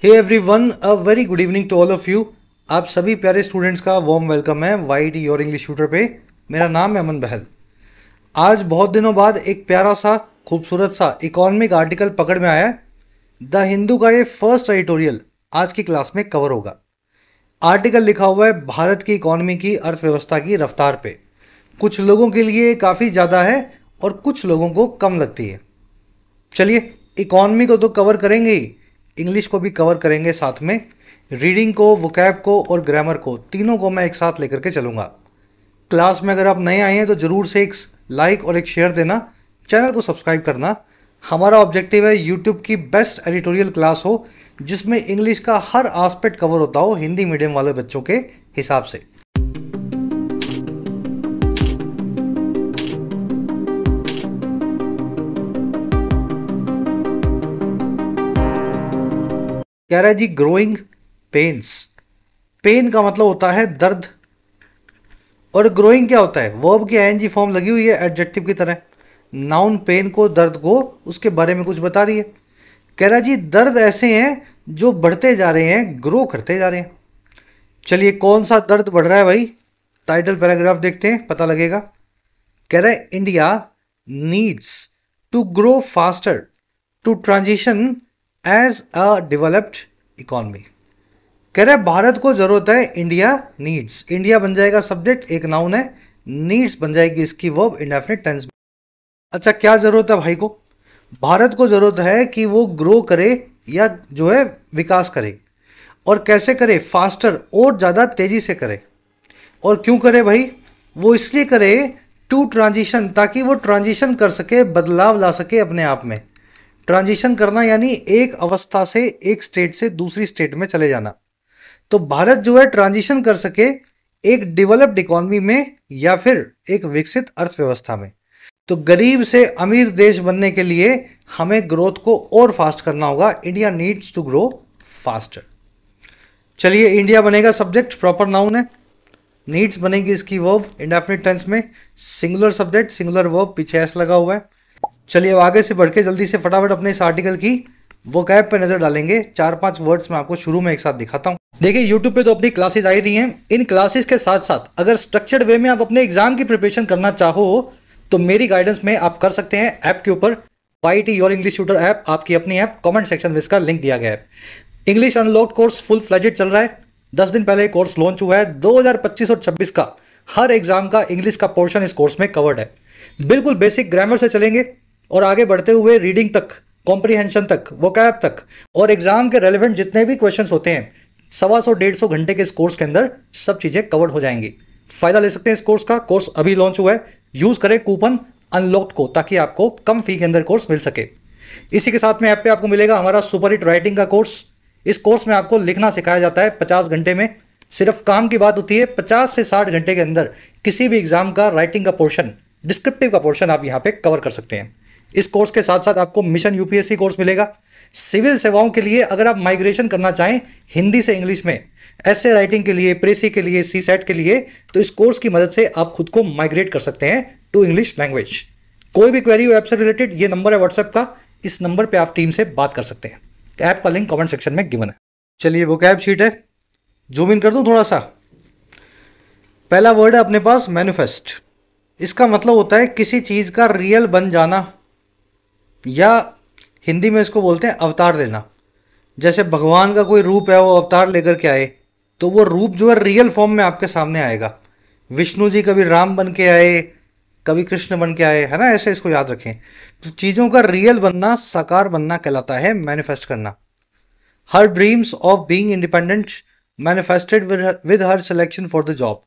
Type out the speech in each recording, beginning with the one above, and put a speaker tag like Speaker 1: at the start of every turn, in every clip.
Speaker 1: Hey everyone, a very good evening to all of you. आप सभी प्यारे students का वार्म वेलकम है वाईटी योर इंग्लिश ट्यूटर पे। मेरा नाम है अमन बहल। आज बहुत दिनों बाद एक प्यारा सा खूबसूरत सा इकोनॉमिक आर्टिकल पकड़ में आया है। द हिंदू का ये फर्स्ट एडिटोरियल आज की क्लास में कवर होगा। आर्टिकल लिखा हुआ है भारत की इकोनॉमी की अर्थव्यवस्था की रफ्तार पे। कुछ लोगों के लिए काफ़ी ज़्यादा है और कुछ लोगों को कम लगती है। चलिए, इकॉनमी को तो कवर करेंगे ही, इंग्लिश को भी कवर करेंगे साथ में। रीडिंग को, वोकैब को और ग्रामर को, तीनों को मैं एक साथ लेकर के चलूँगा। क्लास में अगर आप नए आए हैं तो ज़रूर से एक लाइक और एक शेयर देना, चैनल को सब्सक्राइब करना। हमारा ऑब्जेक्टिव है यूट्यूब की बेस्ट एडिटोरियल क्लास हो जिसमें इंग्लिश का हर आस्पेक्ट कवर होता हो हिंदी मीडियम वाले बच्चों के हिसाब से। कह रहा है जी ग्रोइंग पेन्स। पेन का मतलब होता है दर्द, और ग्रोइंग क्या होता है? वर्ब की आईएनजी फॉर्म लगी हुई है एडजेक्टिव की तरह। नाउन पेन को, दर्द को, उसके बारे में कुछ बता रही है। कह रहा है जी दर्द ऐसे हैं जो बढ़ते जा रहे हैं, ग्रो करते जा रहे हैं। चलिए, कौन सा दर्द बढ़ रहा है भाई? टाइटल पैराग्राफ देखते हैं, पता लगेगा। कह रहा है India needs to grow faster to transition as a developed economy. कह रहा है भारत को जरूरत है, इंडिया नीड्स, इंडिया बन जाएगा सब्जेक्ट, एक नाउन है, नीड्स बन जाएगी इसकी वर्ब इंडेफिनिट टेंस में। अच्छा, क्या जरूरत है भाई को? भारत को जरूरत है कि वो ग्रो करे या जो है विकास करे। और कैसे करे? फास्टर, और ज़्यादा तेज़ी से करे। और क्यों करे भाई? वो इसलिए करे टू ट्रांजिशन, ताकि वो ट्रांजिशन कर सके, बदलाव ला सके अपने आप में। ट्रांजिशन करना यानी एक अवस्था से, एक स्टेट से दूसरी स्टेट में चले जाना। तो भारत जो है ट्रांजिशन कर सके एक डेवलप्ड इकॉनमी में या फिर एक विकसित अर्थव्यवस्था में। तो गरीब से अमीर देश बनने के लिए हमें ग्रोथ को और फास्ट करना होगा। India needs to grow faster. चलिए, इंडिया बनेगा सब्जेक्ट, प्रॉपर नाउन है। नीड्स बनेगी इसकी वर्ब इंडेफिनिट टेंस में, सिंगुलर सब्जेक्ट, सिंगुलर वर्ब, पीछे एस लगा हुआ है। चलिए, अब आगे से बढ़ के जल्दी से फटाफट अपने इस आर्टिकल की वोकैब पे नजर डालेंगे। 4-5 वर्ड्स मैं आपको शुरू में एक साथ दिखाता हूँ। देखिए, यूट्यूब पे तो अपनी क्लासेस आई रही हैं। इन क्लासेस के साथ साथ अगर स्ट्रक्चर्ड वे में आप अपने एग्जाम की प्रिपरेशन करना चाहो तो मेरी गाइडेंस में आप कर सकते हैं। ऐप के ऊपर YT your English tutor app, आपकी अपनी ऐप, कमेंट सेक्शन में इसका लिंक दिया गया है। English unlocked course full fledged चल रहा है। 10 दिन पहले कोर्स लॉन्च हुआ है। 2025 और 26 का हर एग्जाम का इंग्लिश का पोर्शन इस कोर्स में कवर्ड है। बिल्कुल बेसिक ग्रामर से चलेंगे और आगे बढ़ते हुए रीडिंग तक, कॉम्प्रीहेंशन तक, वोकैब तक, और एग्जाम के रेलेवेंट जितने भी क्वेश्चंस होते हैं 125-150 घंटे के इस कोर्स के अंदर सब चीज़ें कवर्ड हो जाएंगी। फायदा ले सकते हैं इस कोर्स का। कोर्स अभी लॉन्च हुआ है। यूज़ करें कूपन अनलॉक्ड को, ताकि आपको कम फी के अंदर कोर्स मिल सके। इसी के साथ में ऐप पे आपको मिलेगा हमारा सुपर हिट राइटिंग का कोर्स। इस कोर्स में आपको लिखना सिखाया जाता है 50 घंटे में। सिर्फ काम की बात होती है 50 से 60 घंटे के अंदर किसी भी एग्जाम का राइटिंग का पोर्शन, डिस्क्रिप्टिव का पोर्शन आप यहाँ पे कवर कर सकते हैं। इस कोर्स के साथ साथ आपको मिशन यूपीएससी कोर्स मिलेगा। सिविल सेवाओं के लिए अगर आप माइग्रेशन करना चाहें हिंदी से इंग्लिश में, ऐसे राइटिंग के लिए, प्रेसी के लिए, सी सेट के लिए, तो इस कोर्स की मदद से आप खुद को माइग्रेट कर सकते हैं टू इंग्लिश लैंग्वेज। कोई भी क्वेरी हो ऐप से रिलेटेड, ये नंबर है व्हाट्सएप का, इस नंबर पर आप टीम से बात कर सकते हैं। ऐप का लिंक कमेंट सेक्शन में गिवन है। चलिए, वोकैब शीट है, जूम इन कर दूं थोड़ा सा। पहला वर्ड है अपने पास मैनिफेस्ट। इसका मतलब होता है किसी चीज़ का रियल बन जाना, या हिंदी में इसको बोलते हैं अवतार लेना। जैसे भगवान का कोई रूप है, वो अवतार लेकर के आए, तो वो रूप जो है रियल फॉर्म में आपके सामने आएगा। विष्णु जी कभी राम बन के आए, कभी कृष्ण बन के आए, है ना, ऐसे इसको याद रखें। तो चीज़ों का रियल बनना, साकार बनना कहलाता है मैनिफेस्ट करना। हर dreams of being independent manifested with her selection for the job.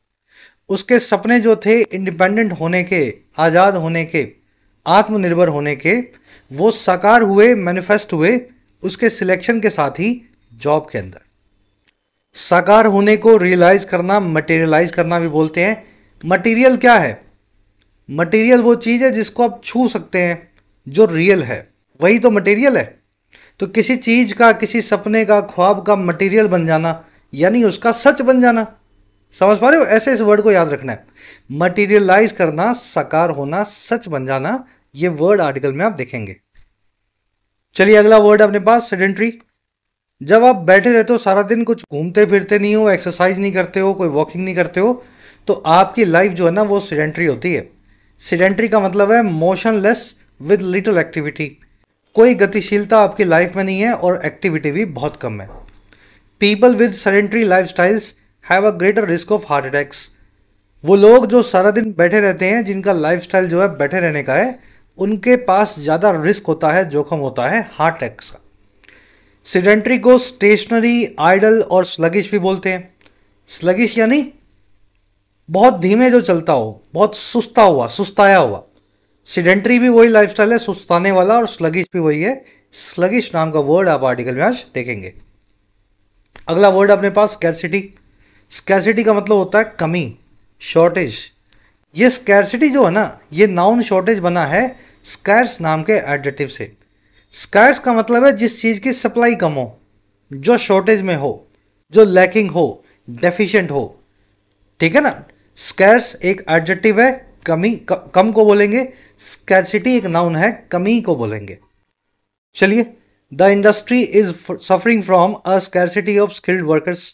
Speaker 1: उसके सपने जो थे इंडिपेंडेंट होने के, आज़ाद होने के, आत्मनिर्भर होने के, वो साकार हुए, मैनिफेस्ट हुए उसके सिलेक्शन के साथ ही जॉब के अंदर। साकार होने को रियलाइज करना, मटेरियलाइज करना भी बोलते हैं। मटेरियल क्या है? मटेरियल वो चीज़ है जिसको आप छू सकते हैं, जो रियल है, वही तो मटेरियल है। तो किसी चीज़ का, किसी सपने का, ख्वाब का मटेरियल बन जाना यानी उसका सच बन जाना। समझ पा रहे हो? ऐसे इस वर्ड को याद रखना है। मटेरियलाइज करना, साकार होना, सच बन जाना, ये वर्ड आर्टिकल में आप देखेंगे। चलिए, अगला वर्ड अपने पास सेडेंट्री। जब आप बैठे रहते हो सारा दिन, कुछ घूमते फिरते नहीं हो, एक्सरसाइज नहीं करते हो, कोई वॉकिंग नहीं करते हो, तो आपकी लाइफ जो है ना वो सीडेंट्री होती है। सीडेंट्री का मतलब है मोशनलेस विद लिटिल एक्टिविटी। कोई गतिशीलता आपकी लाइफ में नहीं है और एक्टिविटी भी बहुत कम है। People with sedentary life styles have a greater risk of heart attacks. वो लोग जो सारा दिन बैठे रहते हैं, जिनका लाइफस्टाइल जो है बैठे रहने का है, उनके पास ज़्यादा रिस्क होता है, जोखिम होता है हार्ट अटैक्स का। सीडेंट्री को स्टेशनरी, आइडल और स्लगिश भी बोलते हैं। स्लगिश यानी बहुत धीमे जो चलता हो, बहुत सुस्ता हुआ, सुस्ताया हुआ। सीडेंट्री भी वही लाइफस्टाइल है, सुस्ताने वाला, और स्लगिश भी वही है। स्लगिश नाम का वर्ड आप आर्टिकल में आज देखेंगे। अगला वर्ड अपने पास स्कैरसिटी। स्कैरसिटी का मतलब होता है कमी, शॉर्टेज। ये स्कैरसिटी जो है ना, ये नाउन शॉर्टेज बना है स्कैर्स नाम के एडजेक्टिव से। स्कैर्स का मतलब है जिस चीज़ की सप्लाई कम हो, जो शॉर्टेज में हो, जो लैकिंग हो, डेफिशिएंट हो। ठीक है ना। स्कैर्स एक एडजेक्टिव है, कमी कम को बोलेंगे। स्कैरसिटी एक नाउन है, कमी को बोलेंगे। चलिए, the industry is suffering from a scarcity of skilled workers.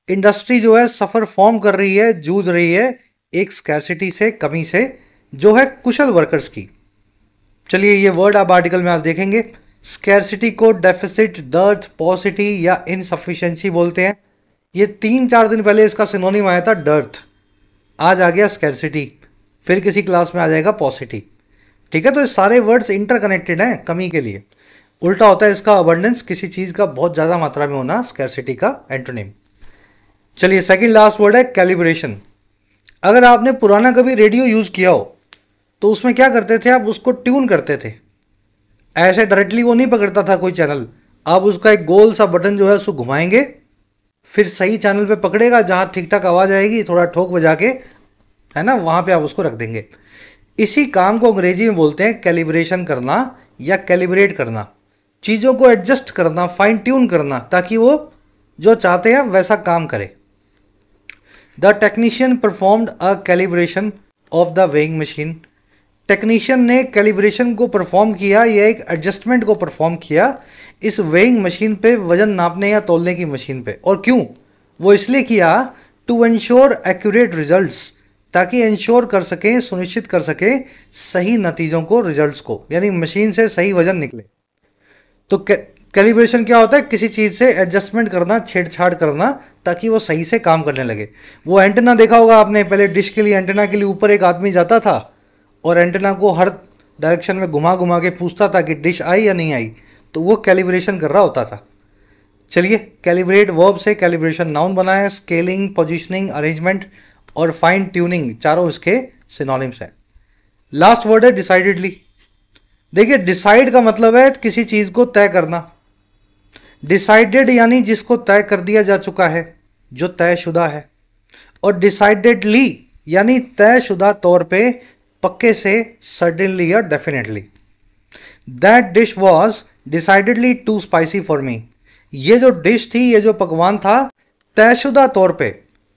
Speaker 1: Industry जो है सफ़र फॉर्म कर रही है, जूझ रही है एक स्कैरसिटी से, कमी से, जो है कुशल वर्कर्स की। चलिए, ये वर्ड आप आर्टिकल में आज देखेंगे। स्कैरसिटी को डेफिसिट, डर्थ, पॉसिटी या इनसफिशिएंसी बोलते हैं। ये 3-4 दिन पहले इसका सिनोनिम आया था डर्थ, आज आ गया स्कैरसिटी, फिर किसी क्लास में आ जाएगा पॉसिटी। ठीक है, तो ये सारे वर्ड्स इंटरकनेक्टेड हैं कमी के लिए। उल्टा होता है इसका अबंडेंस, किसी चीज़ का बहुत ज़्यादा मात्रा में होना, स्कैरसिटी का एंटोनिम। चलिए, सेकंड लास्ट वर्ड है कैलिब्रेशन। अगर आपने पुराना कभी रेडियो यूज़ किया हो तो उसमें क्या करते थे, आप उसको ट्यून करते थे। ऐसे डायरेक्टली वो नहीं पकड़ता था कोई चैनल, आप उसका एक गोल सा बटन जो है उसको घुमाएंगे, फिर सही चैनल पे पकड़ेगा, जहाँ ठीक ठाक आवाज़ आएगी, थोड़ा ठोक बजा के, है ना, वहाँ पे आप उसको रख देंगे। इसी काम को अंग्रेजी में बोलते हैं कैलिब्रेशन करना या कैलिब्रेट करना। चीज़ों को एडजस्ट करना, फाइन ट्यून करना, ताकि वो जो चाहते हैं वैसा काम करे। The technician performed a calibration of the weighing machine. Technician ने कैलिब्रेशन को परफॉर्म किया, या एक एडजस्टमेंट को परफॉर्म किया इस वेइंग मशीन पे, वजन नापने या तोलने की मशीन पे। और क्यों? वो इसलिए किया टू इंश्योर एक्यूरेट रिजल्ट्स, ताकि इंश्योर कर सकें, सुनिश्चित कर सकें सही नतीजों को, रिजल्ट्स को, यानी मशीन से सही वजन निकले। तो कैलिब्रेशन क्या होता है? किसी चीज़ से एडजस्टमेंट करना, छेड़छाड़ करना, ताकि वो सही से काम करने लगे। वो एंटेना देखा होगा आपने, पहले डिश के लिए, एंटेना के लिए ऊपर एक आदमी जाता था और एंटेना को हर डायरेक्शन में घुमा घुमा के पूछता था कि डिश आई या नहीं आई, तो वो कैलिब्रेशन कर रहा होता था। चलिए, कैलिब्रेट वर्ब से कैलिब्रेशन नाउन बना है। स्केलिंग, पोजिशनिंग, अरेंजमेंट और फाइन ट्यूनिंग, चारों इसके सिनोनिम्स हैं। लास्ट वर्ड है डिसाइडेडली। देखिए, डिसाइड का मतलब है किसी चीज़ को तय करना। डिसाइडेड यानी जिसको तय कर दिया जा चुका है, जो तयशुदा है। और डिसाइडेडली यानी तयशुदा तौर पे, पक्के से, सर्टेनली या definitely. That dish was decidedly too spicy for me. ये जो डिश थी, ये जो पकवान था, तयशुदा तौर पे,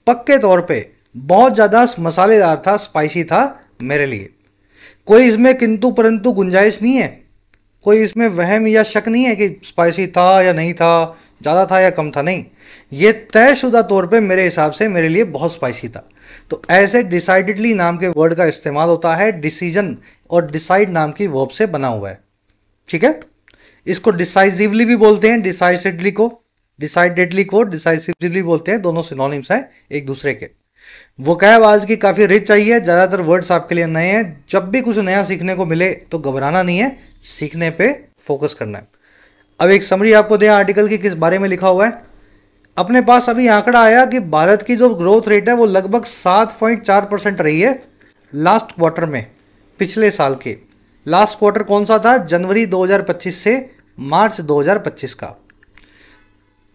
Speaker 1: पक्के तौर पे बहुत ज़्यादा मसालेदार था, स्पाइसी था मेरे लिए। कोई इसमें किंतु परंतु गुंजाइश नहीं है, कोई इसमें वहम या शक नहीं है कि स्पाइसी था या नहीं था, ज़्यादा था या कम था, नहीं। ये तयशुदा तौर पे मेरे हिसाब से मेरे लिए बहुत स्पाइसी था। तो ऐसे डिसाइडेडली नाम के वर्ड का इस्तेमाल होता है डिसीजन और डिसाइड नाम की वर्ब से बना हुआ है। ठीक है, इसको डिसाइसिवली भी बोलते हैं, डिसाइडेडली को डिसाइसिवली बोलते हैं। दोनों सिनोनिम्स हैं एक दूसरे के। वोकैब आज की काफ़ी रिच चाहिए, ज़्यादातर वर्ड्स आपके लिए नए हैं। जब भी कुछ नया सीखने को मिले तो घबराना नहीं है, सीखने पे फोकस करना है। अब एक समरी आपको दें आर्टिकल की, किस बारे में लिखा हुआ है। अपने पास अभी आंकड़ा आया कि भारत की जो ग्रोथ रेट है वो लगभग 7.4% रही है लास्ट क्वार्टर में, पिछले साल के। लास्ट क्वार्टर कौन सा था? जनवरी 2025 से मार्च 2025 का।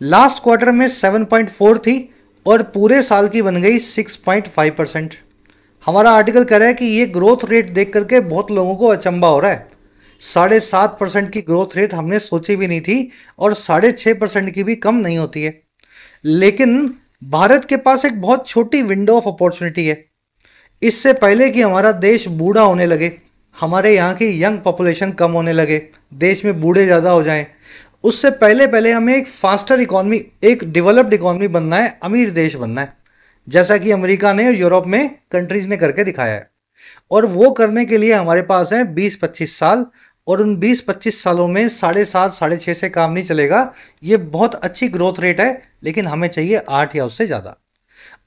Speaker 1: लास्ट क्वार्टर में 7.4 थी और पूरे साल की बन गई 6.5%। हमारा आर्टिकल कह रहा है कि ये ग्रोथ रेट देख करके बहुत लोगों को अचंभा हो रहा है। 7.5% की ग्रोथ रेट हमने सोची भी नहीं थी, और 6.5% की भी कम नहीं होती है। लेकिन भारत के पास एक बहुत छोटी विंडो ऑफ अपॉर्चुनिटी है। इससे पहले कि हमारा देश बूढ़ा होने लगे, हमारे यहाँ की यंग पॉपुलेशन कम होने लगे, देश में बूढ़े ज़्यादा हो जाएं, उससे पहले पहले हमें एक फास्टर इकॉनमी, एक डेवलप्ड इकॉनमी बनना है, अमीर देश बनना है, जैसा कि अमेरिका ने और यूरोप में कंट्रीज ने करके दिखाया है। और वो करने के लिए हमारे पास है 20-25 साल, और उन 20-25 सालों में 7.5 6.5 से काम नहीं चलेगा। ये बहुत अच्छी ग्रोथ रेट है, लेकिन हमें चाहिए 8 या उससे ज़्यादा।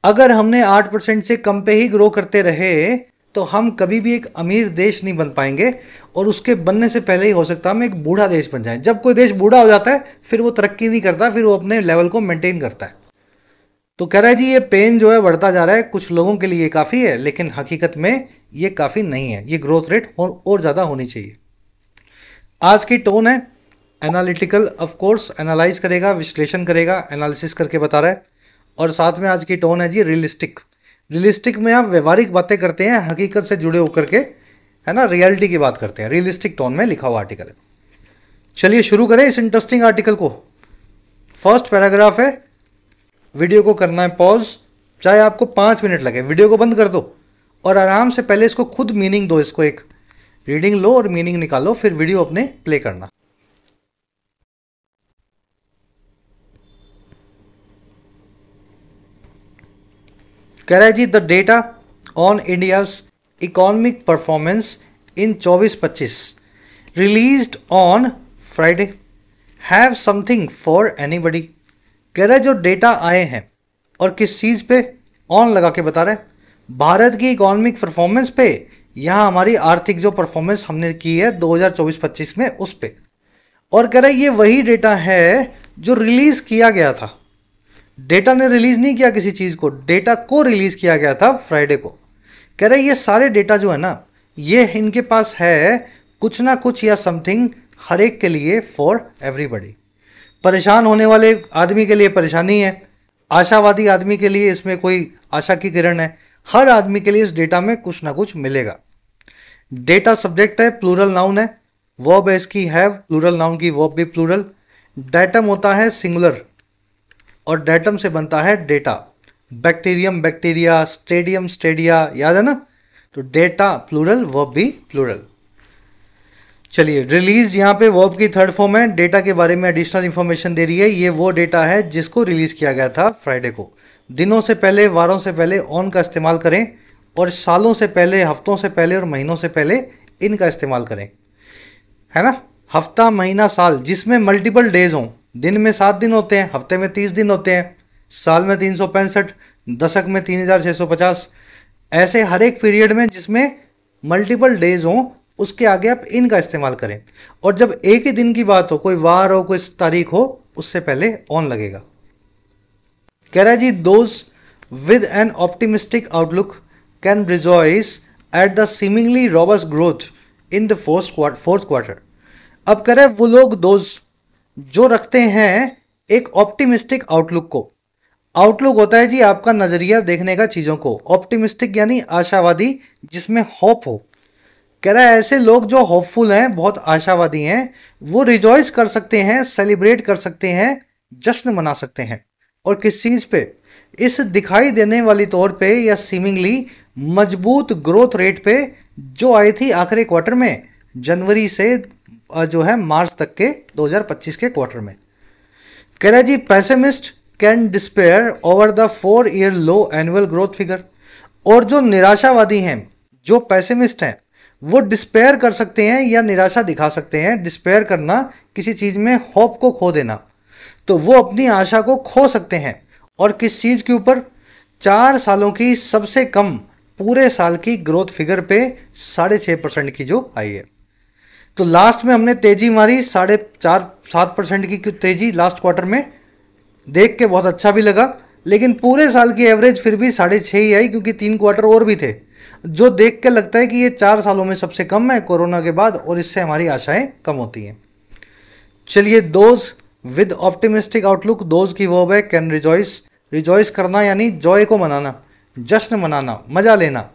Speaker 1: अगर हमने 8% से कम पे ही ग्रो करते रहे तो हम कभी भी एक अमीर देश नहीं बन पाएंगे, और उसके बनने से पहले ही हो सकता है हम एक बूढ़ा देश बन जाएं। जब कोई देश बूढ़ा हो जाता है फिर वो तरक्की नहीं करता, फिर वो अपने लेवल को मेंटेन करता है। तो कह रहा है जी ये पेन जो है बढ़ता जा रहा है, कुछ लोगों के लिए काफ़ी है, लेकिन हकीकत में ये काफ़ी नहीं है, ये ग्रोथ रेट और ज़्यादा होनी चाहिए। आज की टोन है एनालिटिकल, ऑफ कोर्स एनालाइज करेगा, विश्लेषण करेगा, एनालिसिस करके बता रहा है। और साथ में आज की टोन है जी रियलिस्टिक। रियलिस्टिक में आप व्यवहारिक बातें करते हैं, हकीकत से जुड़े होकर के, है ना, रियलिटी की बात करते हैं। रियलिस्टिक टोन में लिखा हुआ आर्टिकल है। चलिए शुरू करें इस इंटरेस्टिंग आर्टिकल को। फर्स्ट पैराग्राफ है, वीडियो को करना है पॉज, चाहे आपको 5 मिनट लगे, वीडियो को बंद कर दो और आराम से पहले इसको खुद मीनिंग दो, इसको एक रीडिंग लो और मीनिंग निकालो, फिर वीडियो अपने प्ले करना। कह रहा है जी the data on India's economic performance in 24-25 released on Friday have something for anybody. कह रहा है जो डेटा आए हैं, और किस चीज़ पे ऑन लगा के बता रहा है, भारत की इकोनॉमिक परफॉर्मेंस पे, यहाँ हमारी आर्थिक जो परफॉर्मेंस हमने की है 2024-25 में उस पे। और कह रहा है ये वही डेटा है जो रिलीज़ किया गया था। डेटा ने रिलीज़ नहीं किया किसी चीज़ को, डेटा को रिलीज़ किया गया था फ्राइडे को। कह रहे ये सारे डेटा जो है ना, ये इनके पास है कुछ ना कुछ या समथिंग हर एक के लिए, फॉर एवरीबडी। परेशान होने वाले आदमी के लिए परेशानी है, आशावादी आदमी के लिए इसमें कोई आशा की किरण है, हर आदमी के लिए इस डेटा में कुछ ना कुछ मिलेगा। डेटा सब्जेक्ट है, प्लूरल नाउन है, वर्ब है इसकी हैव, प्लूरल नाउन की वर्ब भी प्लूरल। डेटम होता है सिंगुलर, और डेटम से बनता है data. Bacterium bacteria, stadium Stadia, याद है ना। तो डेटा प्लूरल, वर्ब भी प्लूरल। चलिए रिलीज यहाँ पे वर्ब की थर्ड फॉर्म है, डेटा के बारे में एडिशनल इंफॉर्मेशन दे रही है। ये वो डेटा है जिसको रिलीज किया गया था फ्राइडे को। दिनों से पहले, वारों से पहले ऑन का इस्तेमाल करें, और सालों से पहले, हफ्तों से पहले और महीनों से पहले इन का इस्तेमाल करें, है ना। हफ्ता, महीना, साल, जिसमें मल्टीपल डेज हों। दिन में 7 दिन होते हैं, हफ्ते में 30 दिन होते हैं, साल में 365, दशक में 3650। ऐसे हर एक पीरियड में जिसमें मल्टीपल डेज हों, उसके आगे आप इन का इस्तेमाल करें। और जब एक ही दिन की बात हो, कोई वार हो, कोई तारीख हो, उससे पहले ऑन लगेगा। कह रहा है जी those with an optimistic outlook can rejoice at the seemingly robust growth in the fourth quarter. अब कह रहे वो लोग, दोज जो रखते हैं एक ऑप्टिमिस्टिक आउटलुक को। आउटलुक होता है जी आपका नज़रिया देखने का चीज़ों को, ऑप्टिमिस्टिक यानी आशावादी, जिसमें होप हो। कह रहा है ऐसे लोग जो होपफुल हैं, बहुत आशावादी हैं, वो रिजॉइस कर सकते हैं, सेलिब्रेट कर सकते हैं, जश्न मना सकते हैं। और किस चीज़ पे? इस दिखाई देने वाली तौर पे या सीमिंगली मजबूत ग्रोथ रेट पे जो आई थी आखिरी क्वार्टर में, जनवरी से जो है मार्च तक के 2025 के क्वार्टर में। कह रहा है जी pessimist can despair over the 4-year low annual growth figure. और जो निराशावादी हैं, जो पैसिमिस्ट हैं, वो डिस्पेयर कर सकते हैं या निराशा दिखा सकते हैं। डिस्पेयर करना, किसी चीज़ में होप को खो देना, तो वो अपनी आशा को खो सकते हैं। और किस चीज़ के ऊपर? 4 सालों की सबसे कम पूरे साल की ग्रोथ फिगर पे 6.5% की जो आई है। तो लास्ट में हमने तेज़ी मारी 4.5-7% की तेज़ी लास्ट क्वार्टर में, देख के बहुत अच्छा भी लगा। लेकिन पूरे साल की एवरेज फिर भी 6.5 ही आई, क्योंकि 3 क्वार्टर और भी थे, जो देख के लगता है कि ये 4 सालों में सबसे कम है कोरोना के बाद, और इससे हमारी आशाएं कम होती हैं। चलिए those with optimistic outlook, those की वर्ब है कैन रिजॉइस। रिजॉइस करना यानी जॉय को मनाना, जश्न मनाना, मजा लेना।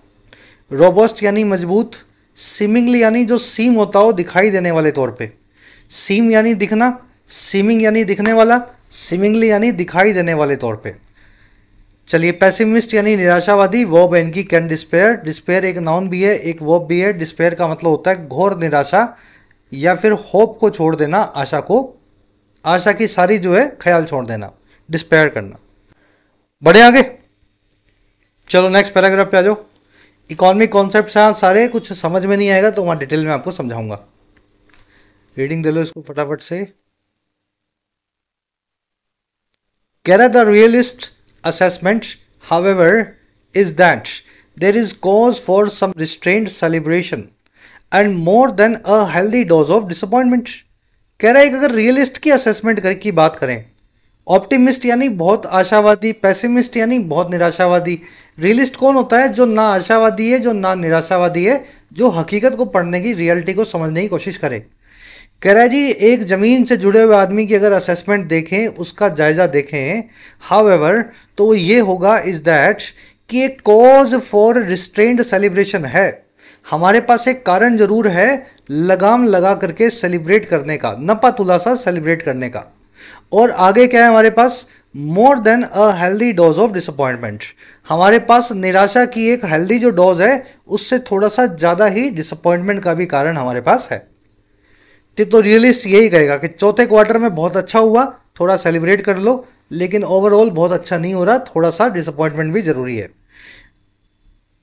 Speaker 1: रोबस्ट यानी मजबूत। सीमिंगली यानी जो सीम होता हो, दिखाई देने वाले तौर पे। सीम यानी दिखना, सीमिंग यानी दिखने वाला, सीमिंगली यानी दिखाई देने वाले तौर पे। चलिए पैसिमिस्ट यानी निराशावादी, वर्ब है इनकी कैन डिस्पेयर। डिस्पेयर एक नाउन भी है, एक वर्ब भी है। डिस्पेयर का मतलब होता है घोर निराशा या फिर होप को छोड़ देना, आशा को आशा की सारी जो है ख्याल छोड़ देना, डिस्पेयर करना। बढ़े आगे, चलो नेक्स्ट पैराग्राफ पे आ जाओ। इकोनॉमिक कॉन्सेप्ट हैं सारे, कुछ समझ में नहीं आएगा तो वहाँ डिटेल में आपको समझाऊंगा। रीडिंग दे लो इसको फटाफट से। कह रहा the realist assessment however is that there is cause for some restrained celebration and more than a healthy dose of disappointment. कह रहा है कि अगर रियलिस्ट की असेसमेंट की बात करें, ऑप्टिमिस्ट यानी बहुत आशावादी, पैसिमिस्ट यानी बहुत निराशावादी। रियलिस्ट कौन होता है? जो ना आशावादी है, जो ना निराशावादी है, जो हकीकत को पढ़ने की, रियलिटी को समझने की कोशिश करे। कह रहा है जी एक ज़मीन से जुड़े हुए आदमी की अगर असेसमेंट देखें, उसका जायज़ा देखें, हाउएवर, तो वो ये होगा इज़ दैट कि एक कॉज फॉर रिस्ट्रेंड सेलिब्रेशन है। हमारे पास एक कारण जरूर है लगाम लगा करके सेलिब्रेट करने का, नपा तुला सा सेलिब्रेट करने का। और आगे क्या है हमारे पास? More than a healthy dose of disappointment. हमारे पास निराशा की एक हेल्दी जो डोज है, उससे थोड़ा सा ज़्यादा ही डिसअपॉइंटमेंट का भी कारण हमारे पास है। तो रियलिस्ट यही कहेगा कि चौथे क्वार्टर में बहुत अच्छा हुआ, थोड़ा सेलिब्रेट कर लो, लेकिन ओवरऑल बहुत अच्छा नहीं हो रहा, थोड़ा सा डिसअपॉइंटमेंट भी जरूरी है।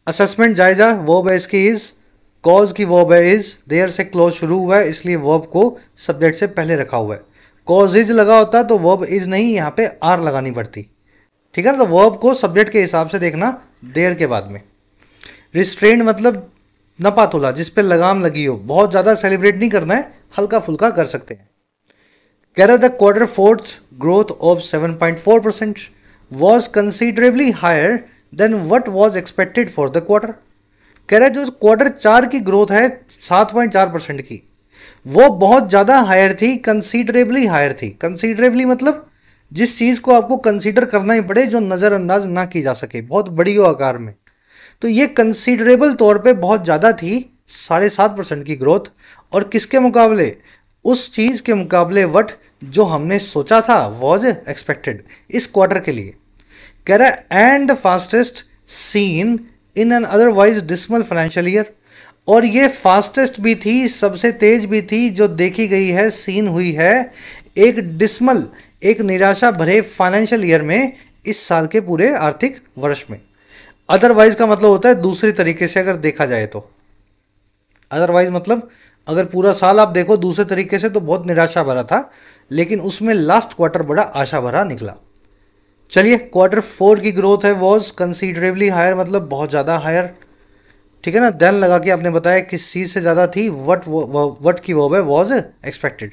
Speaker 1: असेसमेंट जायजा, वर्ब है इसकी इज, कॉज की वर्ब है इज, देयर से क्लोज शुरू हुआ है इसलिए वर्ब को सब्जेक्ट से पहले रखा हुआ है। कॉज इज लगा होता तो वर्ब इज नहीं, यहाँ पे आर लगानी पड़ती। ठीक है, तो वर्ब को सब्जेक्ट के हिसाब से देखना देयर के बाद में। रिस्ट्रेंड मतलब नपातुला, जिस पे लगाम लगी हो, बहुत ज़्यादा सेलिब्रेट नहीं करना है, हल्का फुल्का कर सकते हैं। कह रहा the quarter fourth growth of 7.4% was considerably higher than what was expected for the quarter. कह रहा है जो क्वार्टर 4 की ग्रोथ है 7.4% की, वो बहुत ज़्यादा हायर थी, कंसीडरेबली हायर थी। कंसीडरेबली मतलब जिस चीज़ को आपको कंसीडर करना ही पड़े, जो नज़रअंदाज ना की जा सके, बहुत बड़ी हो आकार में, तो ये कंसीडरेबल तौर पे बहुत ज़्यादा थी, 7.5% की ग्रोथ। और किसके मुकाबले? उस चीज़ के मुकाबले वट जो हमने सोचा था, वॉज एक्सपेक्टेड, इस क्वार्टर के लिए। कह रहा है and fastest seen in an otherwise dismal financial year. और ये फास्टेस्ट भी थी, सबसे तेज भी थी जो देखी गई है, सीन हुई है एक डिसमल, एक निराशा भरे फाइनेंशियल ईयर में, इस साल के पूरे आर्थिक वर्ष में। अदरवाइज का मतलब होता है दूसरी तरीके से अगर देखा जाए तो। अदरवाइज मतलब अगर पूरा साल आप देखो दूसरे तरीके से तो बहुत निराशा भरा था, लेकिन उसमें लास्ट क्वार्टर बड़ा आशा भरा निकला। चलिए, क्वार्टर 4 की ग्रोथ है वॉज कंसीडरेबली हायर, मतलब बहुत ज़्यादा हायर। ठीक है ना, देन लगा के आपने बताया किस चीज़ से ज़्यादा थी, वट की वर्ब है was expected.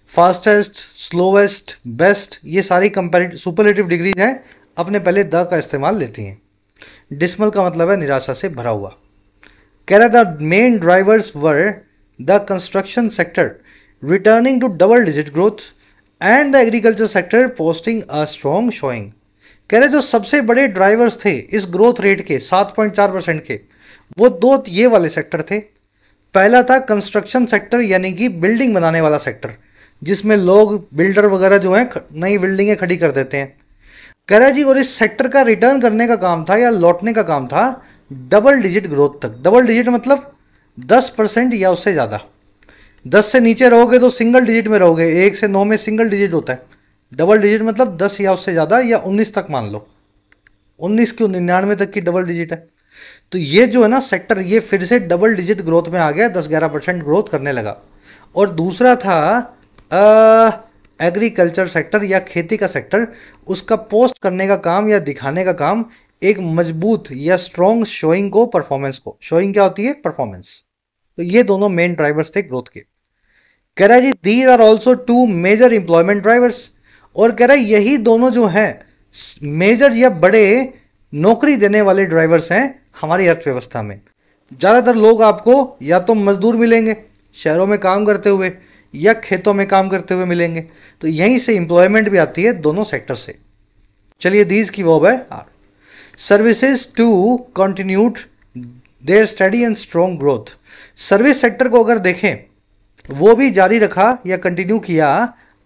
Speaker 1: Fastest, slowest, best, ये सारी कंपैरेटिव सुपरलेटिव डिग्रीज हैं, अपने पहले द का इस्तेमाल लेती हैं। डिसमल का मतलब है निराशा से भरा हुआ। कह रहा the main drivers were the construction sector returning to double digit growth and the agriculture sector posting a strong showing. कह रहे जो सबसे बड़े ड्राइवर्स थे इस ग्रोथ रेट के 7.4% के, वो दो ये वाले सेक्टर थे। पहला था कंस्ट्रक्शन सेक्टर, यानी कि बिल्डिंग बनाने वाला सेक्टर, जिसमें लोग बिल्डर वगैरह जो हैं नई बिल्डिंगें खड़ी कर देते हैं। कह रहा जी और इस सेक्टर का रिटर्न करने का काम था या लौटने का काम था डबल डिजिट ग्रोथ तक। डबल डिजिट मतलब 10% या उससे ज़्यादा। 10 से नीचे रहोगे तो सिंगल डिजिट में रहोगे, 1 से 9 में सिंगल डिजिट होता है। डबल डिजिट मतलब 10 या उससे ज़्यादा, या 19 तक मान लो, 19 क्यों 99 तक की डबल डिजिट है। तो ये जो है ना सेक्टर, ये फिर से डबल डिजिट ग्रोथ में आ गया, 10-11% ग्रोथ करने लगा। और दूसरा था एग्रीकल्चर सेक्टर या खेती का सेक्टर, उसका पोस्ट करने का काम या दिखाने का काम एक मजबूत या स्ट्रॉन्ग शोइंग को, परफॉर्मेंस को। शोइंग क्या होती है? परफॉर्मेंस। तो ये दोनों मेन ड्राइवर्स थे ग्रोथ के। कह रहा है जी these are also 2 major employment drivers. और कह रहा है यही दोनों जो हैं मेजर या बड़े नौकरी देने वाले ड्राइवर्स हैं हमारी अर्थव्यवस्था में। ज़्यादातर लोग आपको या तो मजदूर मिलेंगे शहरों में काम करते हुए, या खेतों में काम करते हुए मिलेंगे। तो यहीं से एम्प्लॉयमेंट भी आती है, दोनों सेक्टर से। चलिए, दीज की वर्ब है are. Services to continued their steady and strong growth. Service sector को अगर देखें, वो भी जारी रखा या कंटिन्यू किया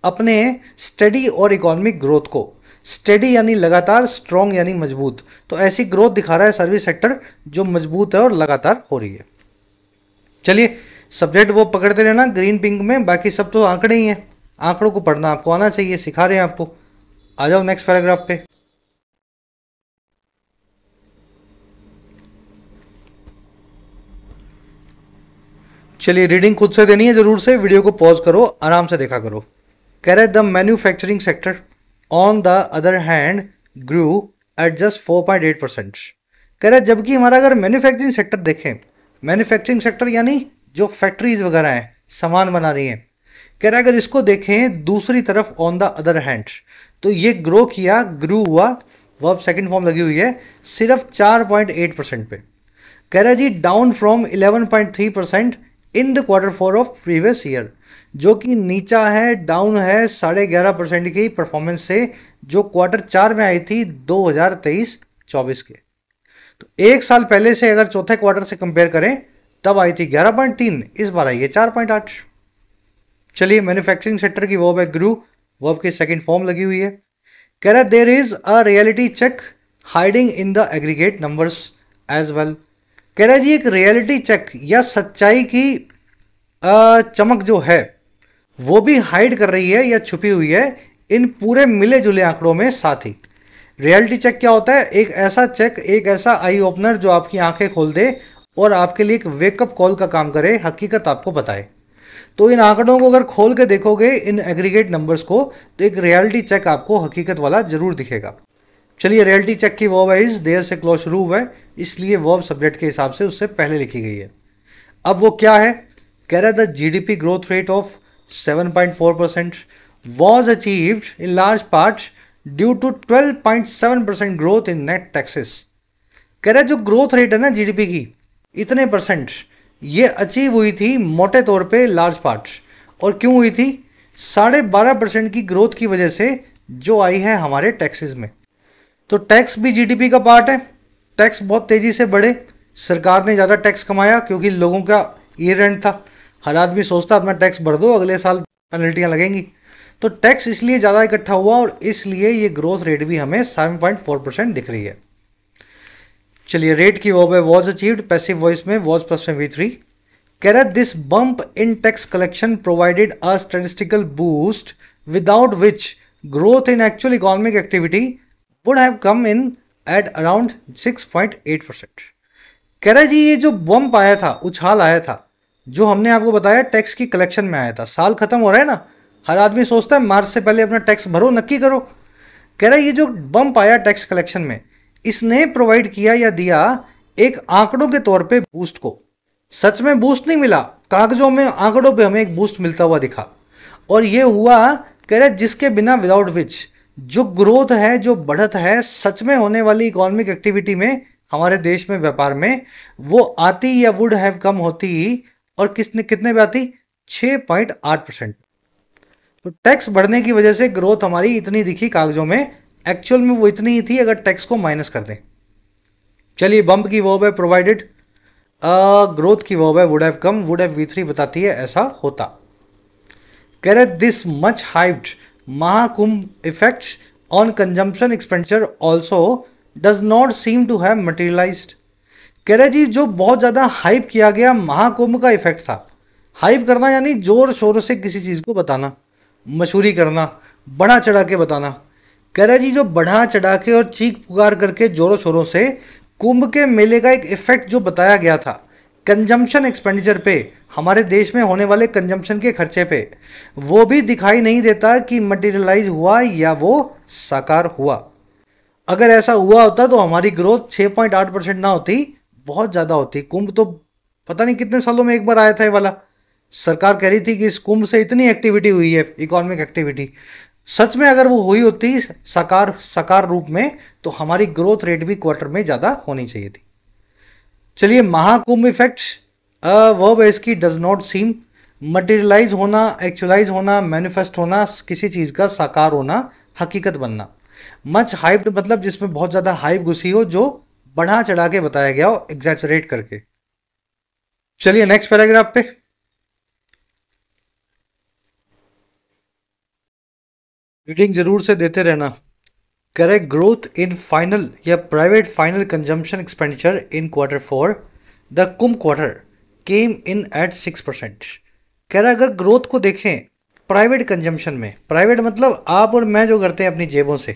Speaker 1: अपने स्टडी और इकोनॉमिक ग्रोथ को। स्टडी यानी लगातार, स्ट्रॉन्ग यानी मजबूत। तो ऐसी ग्रोथ दिखा रहा है सर्विस सेक्टर जो मजबूत है और लगातार हो रही है। चलिए, सब्जेक्ट वो पकड़ते रहना ग्रीन पिंक में, बाकी सब तो आंकड़े ही हैं। आंकड़ों को पढ़ना आपको आना चाहिए, सिखा रहे हैं आपको। आ जाओ नेक्स्ट पैराग्राफ पे। चलिए रीडिंग खुद से देनी है जरूर से, वीडियो को पॉज करो, आराम से देखा करो। कह रहे the manufacturing sector on the other hand grew at just 4.8%। कह रहे जबकि हमारा अगर मैन्युफैक्चरिंग सेक्टर देखें, मैन्युफैक्चरिंग सेक्टर यानी जो फैक्ट्रीज वगैरह हैं, सामान बना रही हैं, कह रहे अगर इसको देखें दूसरी तरफ ऑन द अदर हैंड, तो ये ग्रो किया, ग्रू हुआ, वर्ब सेकंड फॉर्म लगी हुई है, सिर्फ 4.8% पे। कह रहा जी down from 11.3% in the Q4 of previous year, जो कि नीचा है, डाउन है 11.5% की परफॉर्मेंस से जो Q4 में आई थी 2023-24 के। तो एक साल पहले से अगर चौथे क्वार्टर से कंपेयर करें तब आई थी 11.3, इस बार आई है 4.8। चलिए मैन्युफैक्चरिंग सेक्टर की वर्ब है ग्रू, वर्ब की सेकंड फॉर्म लगी हुई है। कह रहा there is a reality check hiding in the aggregate numbers as well. कह रहा जी एक रियलिटी चेक या सच्चाई की चमक जो है वो भी हाइड कर रही है या छुपी हुई है इन पूरे मिले जुले आंकड़ों में साथ ही। रियलिटी चेक क्या होता है? एक ऐसा चेक, एक ऐसा आई ओपनर जो आपकी आंखें खोल दे और आपके लिए एक वेकअप कॉल का काम करे, हकीकत आपको बताए। तो इन आंकड़ों को अगर खोल के देखोगे, इन एग्रीगेट नंबर्स को, तो एक रियलिटी चेक आपको हकीकत वाला जरूर दिखेगा। चलिए रियलिटी चेक की वर्ब है इज, देयर से क्लोज शुरू हुआ है, इसलिए वर्ब सब्जेक्ट के हिसाब से उससे पहले लिखी गई है। अब वो क्या है? कह रहा है the GDP growth rate of 7.4% was achieved in large part due to 12.7% growth in net taxes। कह रहा है जो ग्रोथ रेट है ना जीडीपी की, इतने परसेंट, ये अचीव हुई थी मोटे तौर पे लार्ज पार्ट। और क्यों हुई थी? 12.5% की ग्रोथ की वजह से जो आई है हमारे टैक्सेस में। तो टैक्स भी जीडीपी का पार्ट है, टैक्स बहुत तेज़ी से बढ़े, सरकार ने ज़्यादा टैक्स कमाया क्योंकि लोगों का ईयर एंड था, हर आदमी सोचता अपना टैक्स भर दो, अगले साल पेनल्टियाँ लगेंगी, तो टैक्स इसलिए ज़्यादा इकट्ठा हुआ और इसलिए ये ग्रोथ रेट भी हमें 7.4% दिख रही है। चलिए रेट की वर्ब है वॉज अचीव्ड, पैसिव वॉइस में वॉज प्लस में V3। कह रहा है this bump in tax collection provided a statistical boost without which growth in actual economic activity would have come in at around 6.8%। कह रहा है जी ये जो बम्प आया था, उछाल आया था, जो हमने आपको बताया टैक्स की कलेक्शन में आया था, साल खत्म हो रहा है ना, हर आदमी सोचता है मार्च से पहले अपना टैक्स भरो, नक्की करो। कह रहा है ये जो बम्प आया टैक्स कलेक्शन में, इसने प्रोवाइड किया या दिया एक आंकड़ों के तौर पे बूस्ट को। सच में बूस्ट नहीं मिला, कागजों में आंकड़ों पे हमें एक बूस्ट मिलता हुआ दिखा, और ये हुआ, कह रहा है जिसके बिना, विदाउट विच, जो ग्रोथ है, जो बढ़त है सच में होने वाली इकोनॉमिक एक्टिविटी में, हमारे देश में, व्यापार में, वो आती या वुड हैव कम होती, और कितने पे आती? 6.8%। तो टैक्स बढ़ने की वजह से ग्रोथ हमारी इतनी दिखी कागजों में, एक्चुअल में वो इतनी ही थी अगर टैक्स को माइनस कर दें। चलिए बम्प की वर्ब है प्रोवाइडेड, ग्रोथ की वर्ब है would have come, would have V3 बताती है ऐसा होता। कह रहे this much hyped Mahakumbh effect on consumption expenditure also does not seem to have materialised. कह रहे जी जो बहुत ज़्यादा हाइप किया गया महाकुंभ का इफेक्ट था। हाइप करना यानी जोर शोर से किसी चीज़ को बताना, मशहूरी करना, बढ़ा चढ़ा के बताना। कह रहा जी जो बढ़ा चढ़ा के और चीख पुकार करके जोरों शोरों से कुंभ के मेले का एक इफेक्ट जो बताया गया था कंजम्पशन एक्सपेंडिचर पे, हमारे देश में होने वाले कंजम्पशन के खर्चे पे, वो भी दिखाई नहीं देता कि मटेरियलाइज हुआ या वो साकार हुआ। अगर ऐसा हुआ होता तो हमारी ग्रोथ 6.8% ना होती, बहुत ज़्यादा होती। कुंभ तो पता नहीं कितने सालों में एक बार आया था ये वाला, सरकार कह रही थी कि इस कुंभ से इतनी एक्टिविटी हुई है, इकोनॉमिक एक्टिविटी। सच में अगर वो हुई होती साकार रूप में, तो हमारी ग्रोथ रेट भी क्वार्टर में ज़्यादा होनी चाहिए थी। चलिए महाकुंभ इफेक्ट वर्ब है इसकी, डज नॉट सीम, मटेरियलाइज होना, एक्चुअलाइज होना, मैनिफेस्ट होना, किसी चीज़ का साकार होना, हकीकत बनना। मच हाइप्ड मतलब जिसमें बहुत ज़्यादा हाइप घुसी हो, जो बढ़ा चढ़ा के बताया गया हो, एग्जैचरेट करके। चलिए नेक्स्ट पैराग्राफ पे। रीडिंग जरूर से देते रहना। करेक्ट ग्रोथ इन फाइनल या private final consumption expenditure in Q4 the Kumbh quarter came in at 6%। कह रहा अगर ग्रोथ को देखें प्राइवेट कंजम्पशन में, प्राइवेट मतलब आप और मैं जो करते हैं अपनी जेबों से,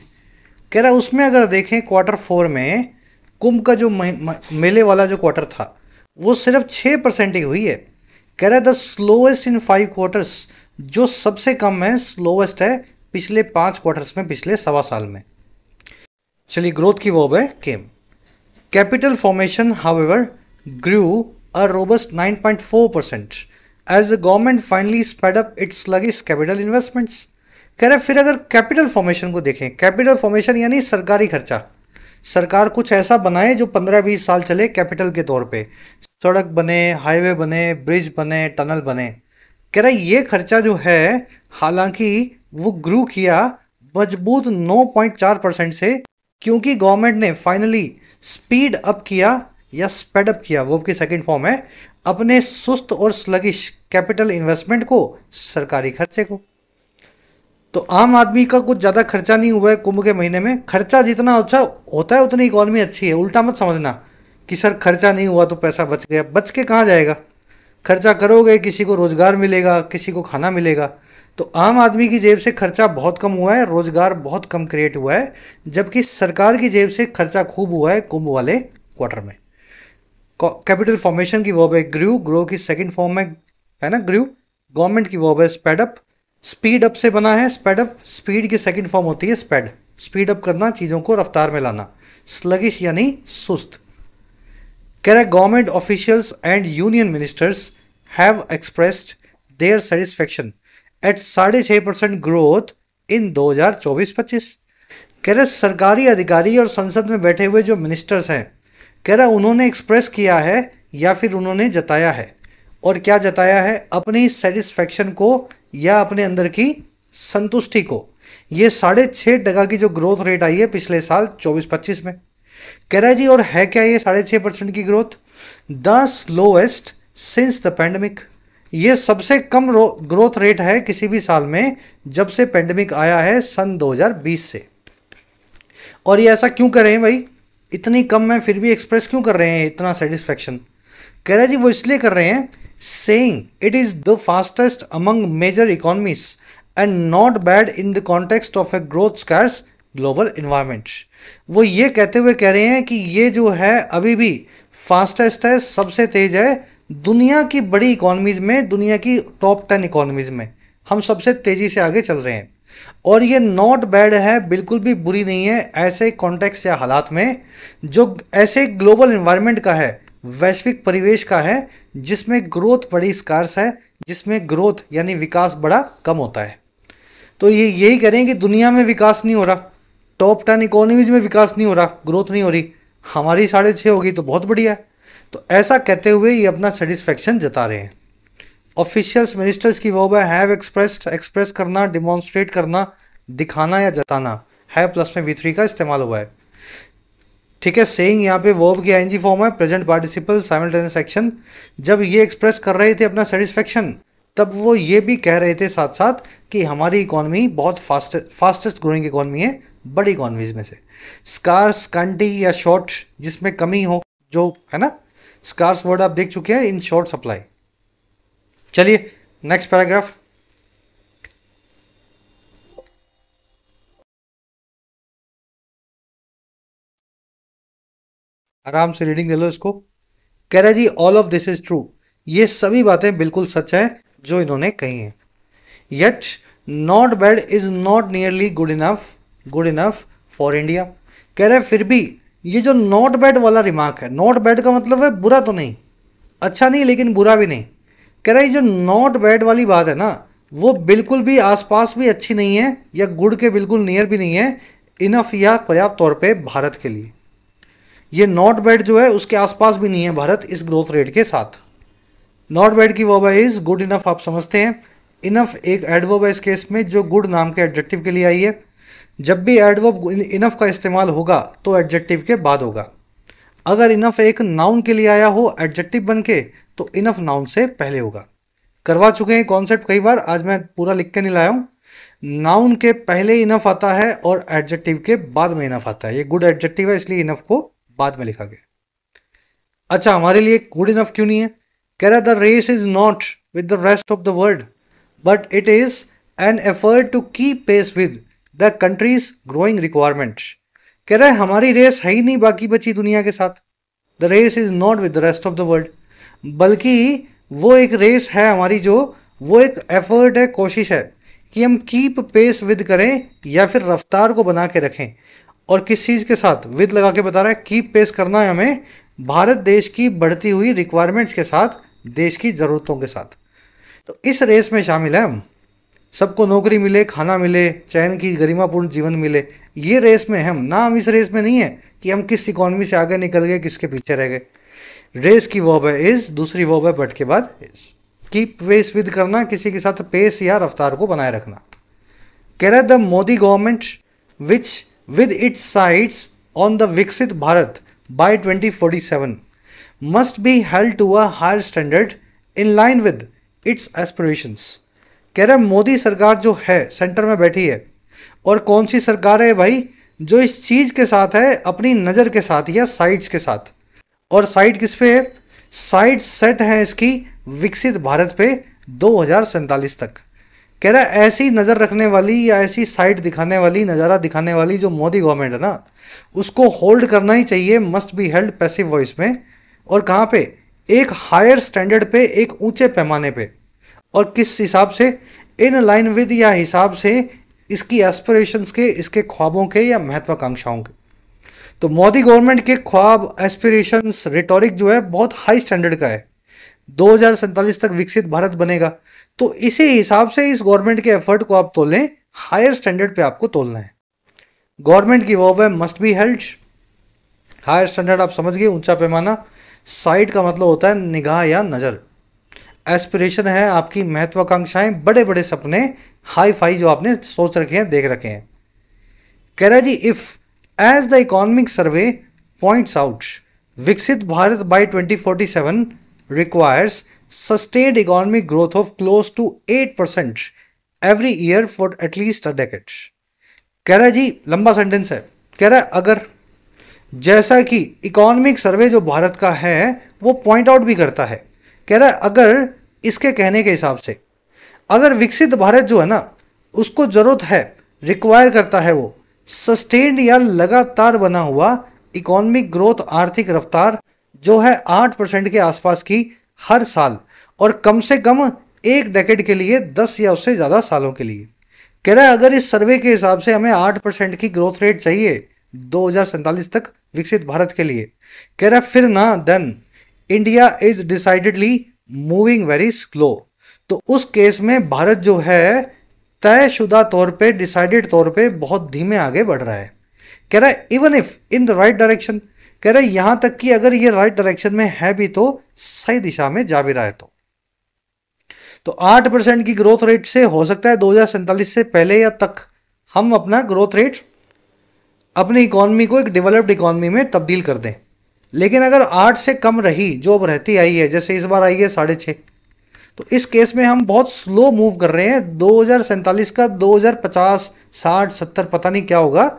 Speaker 1: कह रहा है उसमें अगर देखें Q4 में कुंभ का जो मेले वाला जो क्वार्टर था वो सिर्फ 6% ही हुई है। कह रहा है द स्लोएस्ट इन 5 क्वार्टर्स, जो सबसे कम है, स्लोएस्ट है पिछले 5 क्वार्टर्स में, पिछले सवा साल में। चलिए ग्रोथ की वो है came. Capital formation however grew a robust 9.4% as the government finally sped up its sluggish capital investments। कह रहे फिर अगर कैपिटल फॉर्मेशन को देखें, कैपिटल फॉर्मेशन यानी सरकारी खर्चा, सरकार कुछ ऐसा बनाए जो 15-20 साल चले कैपिटल के तौर पे, सड़क बने, हाईवे बने, ब्रिज बने, टनल बने। कह रहा ये खर्चा जो है हालांकि वो ग्रू किया मजबूत 9.4% से, क्योंकि गवर्नमेंट ने फाइनली स्पीड अप किया या स्पेड अप किया, वो की सेकंड फॉर्म है, अपने सुस्त और स्लगिश कैपिटल इन्वेस्टमेंट को, सरकारी खर्चे को। तो आम आदमी का कुछ ज़्यादा खर्चा नहीं हुआ है कुंभ के महीने में। खर्चा जितना अच्छा होता है उतनी इकॉनमी अच्छी है, उल्टा मत समझना कि सर खर्चा नहीं हुआ तो पैसा बच गया। बच के कहाँ जाएगा? खर्चा करोगे किसी को रोज़गार मिलेगा, किसी को खाना मिलेगा। तो आम आदमी की जेब से खर्चा बहुत कम हुआ है, रोज़गार बहुत कम क्रिएट हुआ है, जबकि सरकार की जेब से खर्चा खूब हुआ है कुंभ वाले क्वार्टर में। कैपिटल फॉर्मेशन की वर्ब है ग्रू, ग्रो की सेकंड फॉर्म है ना ग्रू। गवर्नमेंट की वर्ब है स्पेड अप, स्पीड अप से बना है स्पेड अप, स्पीड की सेकंड फॉर्म होती है स्पेड, स्पीड अप करना, चीज़ों को रफ्तार में लाना। स्लगिश यानी सुस्त। कह रहा है government officials and union ministers have expressed their satisfaction at 6.5% growth in 2024-25। कह रहे सरकारी अधिकारी और संसद में बैठे हुए जो मिनिस्टर्स हैं, कह रहा उन्होंने एक्सप्रेस किया है या फिर उन्होंने जताया है, और क्या जताया है? अपनी सेटिस्फेक्शन को या अपने अंदर की संतुष्टि को। ये 6.5% की जो ग्रोथ रेट आई है पिछले साल 24-25 में। कह रहा है जी और है क्या ये 6.5% की growth? The slowest since the pandemic. ये सबसे कम ग्रोथ रेट है किसी भी साल में जब से पैंडमिक आया है सन 2020 से। और ये ऐसा क्यों कर रहे हैं भाई? इतनी कम में फिर भी एक्सप्रेस क्यों कर रहे हैं इतना सेटिस्फेक्शन? कह रहा जी वो इसलिए कर रहे हैं saying it is the fastest among major economies and not bad in the context of a growth scarce global environment. वो ये कहते हुए कह रहे हैं कि ये जो है अभी भी फास्टेस्ट है, सबसे तेज है दुनिया की बड़ी इकोनॉमीज में, दुनिया की टॉप 10 इकोनॉमीज में हम सबसे तेज़ी से आगे चल रहे हैं। और ये नॉट बैड है, बिल्कुल भी बुरी नहीं है ऐसे कॉन्टेक्स्ट या हालात में, जो ऐसे ग्लोबल इन्वायरमेंट का है, वैश्विक परिवेश का है, जिसमें ग्रोथ बड़ी स्कार्स है, जिसमें ग्रोथ यानी विकास बड़ा कम होता है। तो ये यही कह रहे हैं कि दुनिया में विकास नहीं हो रहा, टॉप 10 इकोनॉमीज में विकास नहीं हो रहा, ग्रोथ नहीं हो रही, हमारी 6.5 होगी तो बहुत बढ़िया है। तो ऐसा कहते हुए ये अपना सेटिस्फेक्शन जता रहे हैं। ऑफिशियल्स मिनिस्टर्स की वर्ब है हैव एक्सप्रेस्ड, एक्सप्रेस करना, डिमॉन्स्ट्रेट करना, दिखाना या जताना, हैव प्लस में V3 का इस्तेमाल हुआ है। ठीक है, सेइंग यहाँ पे वर्ब की आईएनजी फॉर्म है, प्रेजेंट पार्टिसिपल साइमल्टेनियस एक्शन। जब ये एक्सप्रेस कर रहे थे अपना सेटिस्फेक्शन, तब वो ये भी कह रहे थे साथ साथ कि हमारी इकॉनमी बहुत फास्टेस्ट ग्रोइंग इकॉनमी है बड़ी इकॉनमीज में से। स्कार्स, कांटी या शॉर्ट जिसमें कमी हो, जो है ना, स्कार्स वर्ड आप देख चुके हैं, इन शॉर्ट सप्लाई। चलिए नेक्स्ट पैराग्राफ। आराम से रीडिंग ले लो इसको। कह रहा है जी all of this is true, ये सभी बातें बिल्कुल सच है जो इन्होंने कही हैं। Yet not bad is not nearly good enough for India. कह रहे हैं फिर भी ये जो नॉट बैड वाला रिमार्क है, नॉट बैड का मतलब है बुरा तो नहीं, अच्छा नहीं लेकिन बुरा भी नहीं। कह रहा है जो नॉट बैड वाली बात है ना, वो बिल्कुल भी आसपास भी अच्छी नहीं है या गुड के बिल्कुल नियर भी नहीं है, इनफ या पर्याप्त तौर पे भारत के लिए। ये नॉट बैड जो है उसके आसपास भी नहीं है भारत इस ग्रोथ रेट के साथ। नॉट बैड की वर्ब है इज, गुड इनफ आप समझते हैं। इनफ एक एडवर्ब है इस केस में जो गुड नाम के एडजेक्टिव के लिए आई है। जब भी एडवर्ब इनफ का इस्तेमाल होगा तो एडजेक्टिव के बाद होगा। अगर इनफ एक नाउन के लिए आया हो एडजेक्टिव बन के, तो इनफ नाउन से पहले होगा। करवा चुके हैं कॉन्सेप्ट कई बार, आज मैं पूरा लिख के नहीं लाया हूँ। नाउन के पहले इनफ आता है और एडजेक्टिव के बाद में इनफ आता है। ये गुड एडजेक्टिव है इसलिए इनफ को बाद में लिखा गया। अच्छा, हमारे लिए गुड इनफ क्यों नहीं है? कह रहा the race is not with the rest of the world but it is an effort to keep pace with the countries growing requirements. कह रहा है हमारी रेस है ही नहीं बाकी बची दुनिया के साथ। The race is not with the rest of the world, बल्कि वो एक रेस है हमारी, जो वो एक एफर्ट है, कोशिश है कि हम कीप पेस विद करें या फिर रफ्तार को बना के रखें। और किस चीज़ के साथ? विद लगा के बता रहा है, कीप पेस करना है हमें भारत देश की बढ़ती हुई रिक्वायरमेंट्स के साथ, देश की ज़रूरतों के साथ। तो इस रेस में शामिल है हम, सबको नौकरी मिले, खाना मिले, चैन की गरिमापूर्ण जीवन मिले, ये रेस में हम ना। हम इस रेस में नहीं है कि हम किस इकॉनमी से आगे निकल गए, किसके पीछे रह गए। रेस की वर्ब है इज, दूसरी वर्ब है बट के बाद इज। कीप पेस विद करना, किसी के साथ पेस या रफ्तार को बनाए रखना। कह रहा है the Modi government which with its sights on the Viksit Bharat by 2047 must be held to a higher standard in line with its aspirations. कह रहा है मोदी सरकार जो है सेंटर में बैठी है, और कौन सी सरकार है भाई? जो इस चीज़ के साथ है, अपनी नज़र के साथ या साइट्स के साथ। और साइट किस पे है? साइट सेट है इसकी विकसित भारत पे 2047 तक। कह रहा है ऐसी नज़र रखने वाली या ऐसी साइट दिखाने वाली, नज़ारा दिखाने वाली जो मोदी गवर्नमेंट है ना, उसको होल्ड करना ही चाहिए, must be held passive voice में। और कहाँ पे? एक हायर स्टैंडर्ड पे, एक ऊंचे पैमाने पे। और किस हिसाब से? इन लाइन विद, या हिसाब से इसकी एस्पिरेशंस के, इसके ख्वाबों के या महत्वाकांक्षाओं के। तो मोदी गवर्नमेंट के ख्वाब, एस्पिरेशंस, रिटोरिक जो है बहुत हाई स्टैंडर्ड का है। 2047 तक विकसित भारत बनेगा, तो इसी हिसाब से इस गवर्नमेंट के एफर्ट को आप तोलें, हायर स्टैंडर्ड पे आपको तोलना है। गवर्नमेंट की वर्ब है must be held. Higher standard आप समझ गए, ऊंचा पैमाना। साइट का मतलब होता है निगाह या नज़र। एस्पिरेशन है आपकी महत्वाकांक्षाएं, बड़े बड़े सपने, हाई फाई जो आपने सोच रखे हैं, देख रखे हैं। कह रहा है जी if as the economic survey points out, Viksit Bharat by 2047 requires sustained economic growth of close to 8% every year for at least a decade। कह रहा है जी, लंबा सेंटेंस है, कह रहा है अगर, जैसा कि इकोनॉमिक सर्वे जो भारत का है वो पॉइंट आउट भी करता है, कह रहा है अगर इसके कहने के हिसाब से, अगर विकसित भारत जो है ना, उसको जरूरत है, रिक्वायर करता है वो सस्टेन्ड या लगातार बना हुआ इकोनॉमिक ग्रोथ, आर्थिक रफ्तार जो है 8% के आसपास की हर साल, और कम से कम एक डेकेड के लिए, 10 या उससे ज़्यादा सालों के लिए। कह रहा है अगर इस सर्वे के हिसाब से हमें 8% की ग्रोथ रेट चाहिए 2047 तक विकसित भारत के लिए, कह रहा है फिर ना, then India is decidedly moving very slow. तो उस केस में भारत जो है तयशुदा तौर पे, डिसाइडेड तौर पे बहुत धीमे आगे बढ़ रहा है। कह रहा है even if in the right direction, कह रहा है यहां तक कि अगर ये राइट डायरेक्शन में है भी, तो सही दिशा में जा भी रहा है। तो 8% की ग्रोथ रेट से हो सकता है 2047 से पहले या तक हम अपना ग्रोथ रेट, अपनी इकोनॉमी को एक डेवलप्ड इकोनॉमी में तब्दील कर दें। लेकिन अगर 8 से कम रही, जो अब रहती आई है, जैसे इस बार आई है 6.5, तो इस केस में हम बहुत स्लो मूव कर रहे हैं। 2047 का 2050, 60, 70 पता नहीं क्या होगा,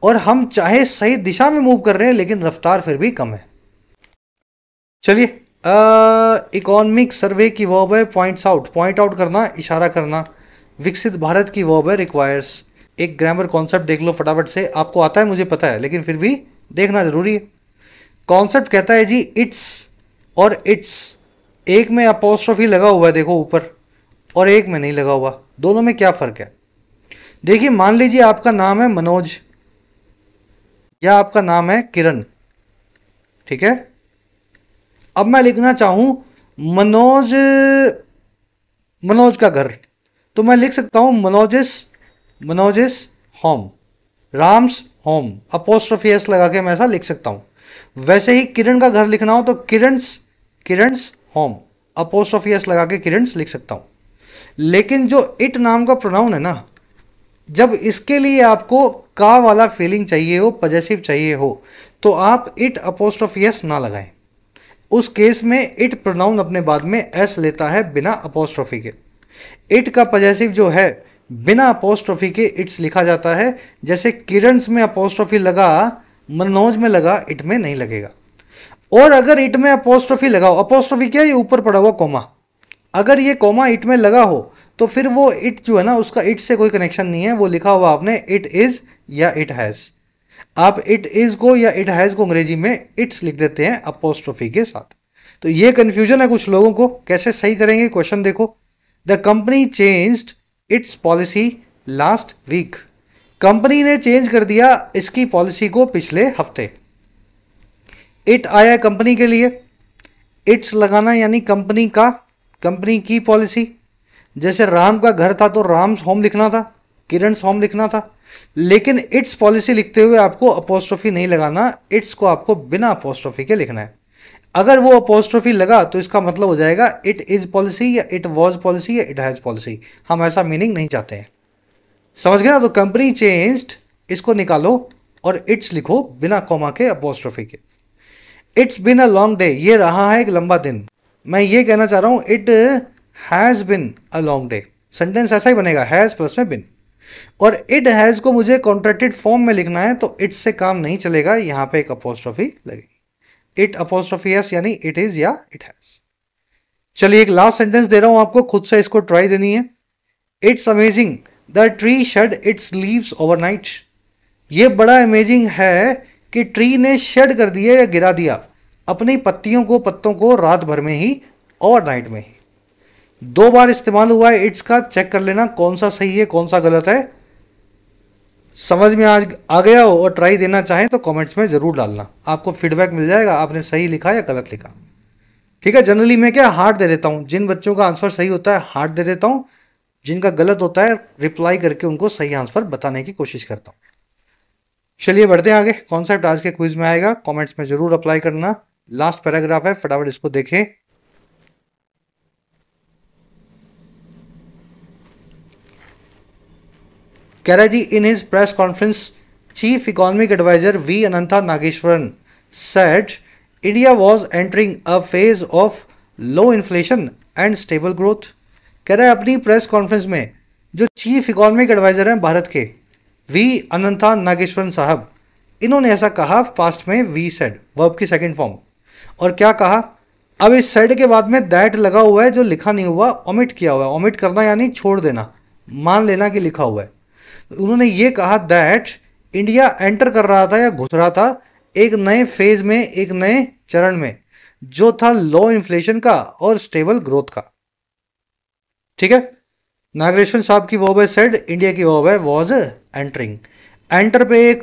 Speaker 1: और हम चाहे सही दिशा में मूव कर रहे हैं, लेकिन रफ्तार फिर भी कम है। चलिए, इकोनॉमिक सर्वे की वर्ब है पॉइंट्स आउट, पॉइंट आउट करना, इशारा करना। विकसित भारत की वर्ब है रिक्वायर्स। एक ग्रामर कॉन्सेप्ट देख लो फटाफट से, आपको आता है मुझे पता है, लेकिन फिर भी देखना जरूरी है। कॉन्सेप्ट कहता है जी इट्स और इट्स, एक में अपोस्ट्रोफी लगा हुआ है देखो ऊपर, और एक में नहीं लगा हुआ, दोनों में क्या फ़र्क है? देखिए, मान लीजिए आपका नाम है मनोज या आपका नाम है किरण, ठीक है। अब मैं लिखना चाहूँ मनोज, मनोज का घर, तो मैं लिख सकता हूँ Manoj's home, Ram's home, apostrophe S लगा के मैं ऐसा लिख सकता हूँ। वैसे ही किरण का घर लिखना हो तो किरणस होम, अपोस्ट्रोफी एस लगा के किरणस लिख सकता हूँ। लेकिन जो इट नाम का प्रोनाउन है ना, जब इसके लिए आपको का वाला फीलिंग चाहिए हो, पॉजेसिव चाहिए हो, तो आप इट अपोस्ट्रोफी एस ना लगाएं। उस केस में इट प्रोनाउन अपने बाद में एस लेता है बिना अपोस्ट्रोफी के। इट का पॉजेसिव जो है बिना अपोस्ट्रोफी के इट्स लिखा जाता है। जैसे किरणस में अपोस्ट्रोफी लगा, मनोज में लगा, इट में नहीं लगेगा। और अगर इट में अपोस्ट्रोफी लगाओ, अपोस्ट्रोफी क्या है, ये ऊपर पड़ा हुआ कोमा, अगर ये कोमा इट में लगा हो तो फिर वो इट जो है ना, उसका इट से कोई कनेक्शन नहीं है, वो लिखा हुआ आपने इट इज या इट हैज़। आप इट इज को या इट हैज़ को अंग्रेजी में इट्स लिख देते हैं अपोस्ट्रोफी के साथ। तो ये कंफ्यूजन है कुछ लोगों को, कैसे सही करेंगे? क्वेश्चन देखो, the company changed its policy last week. Company ने चेंज कर दिया इसकी पॉलिसी को पिछले हफ्ते। इट आया कंपनी के लिए, इट्स लगाना यानी कंपनी का, कंपनी की पॉलिसी। जैसे राम का घर था तो राम्स होम लिखना था, किरण's होम लिखना था, लेकिन इट्स पॉलिसी लिखते हुए आपको अपोस्ट्रोफी नहीं लगाना, इट्स को आपको बिना अपोस्ट्रोफी के लिखना है। अगर वो अपोस्ट्रोफी लगा तो इसका मतलब हो जाएगा इट इज पॉलिसी या इट वॉज पॉलिसी या इट हैज़ पॉलिसी। हम ऐसा मीनिंग नहीं चाहते हैं, समझ गए ना? तो कंपनी चेंज्ड इसको निकालो और इट्स लिखो बिना कॉमा के, अपोस्ट्रोफी के। It's been a long day, ये रहा है एक लंबा दिन। मैं ये कहना चाह रहा हूँ it has been a long day, sentence ऐसा ही बनेगा, हैज़ प्लस में बिन। और इट हैज़ को मुझे कॉन्ट्रैक्टेड फॉर्म में लिखना है तो इट से काम नहीं चलेगा, यहाँ पे एक अपोस्ट्रोफी लगेगी। इट अपोस्ट्रोफी एस यानी इट इज या इट हैज़। चलिए एक लास्ट सेंटेंस दे रहा हूँ आपको, खुद से इसको ट्राई देनी है। It's amazing the tree shade it's leaves overnight. ये बड़ा अमेजिंग है कि ट्री ने शेड कर दिया या गिरा दिया अपनी पत्तों को रात भर में ही, ओवरनाइट में ही। 2 बार इस्तेमाल हुआ है इट्स का, चेक कर लेना कौन सा सही है कौन सा गलत है। समझ में आ गया हो और ट्राई देना चाहें तो कमेंट्स में ज़रूर डालना, आपको फीडबैक मिल जाएगा आपने सही लिखा या गलत लिखा। ठीक है, जनरली मैं क्या हार्ट दे देता हूँ, जिन बच्चों का आंसर सही होता है हार्ट दे देता हूँ, जिनका गलत होता है रिप्लाई करके उनको सही आंसर बताने की कोशिश करता हूँ। चलिए बढ़ते हैं आगे, कॉन्सेप्ट आज के क्विज में आएगा, कमेंट्स में ज़रूर अप्लाई करना। लास्ट पैराग्राफ है, फटाफट इसको देखें। कह रहा है जी, in his press conference chief economic adviser V Anantha Nageswaran said India was entering a phase of low inflation and stable growth. कह रहा है अपनी प्रेस कॉन्फ्रेंस में जो चीफ इकोनॉमिक एडवाइजर हैं भारत के, वी अनंता नागेश्वरन साहब, इन्होंने ऐसा कहा, पास्ट में वी सेड वर्ब की सेकंड फॉर्म। और क्या कहा? अब इस सेड के बाद में दैट लगा हुआ है जो लिखा नहीं हुआ, ओमिट किया हुआ है। ओमिट करना यानी छोड़ देना, मान लेना कि लिखा हुआ है। उन्होंने ये कहा दैट इंडिया एंटर कर रहा था या घुस रहा था एक नए फेज में, एक नए चरण में, जो था लो इन्फ्लेशन का और स्टेबल ग्रोथ का। ठीक है, नागेश्वर साहब की वर्ब है सेड, इंडिया की वर्ब है वॉज एंटरिंग। एंटर पे एक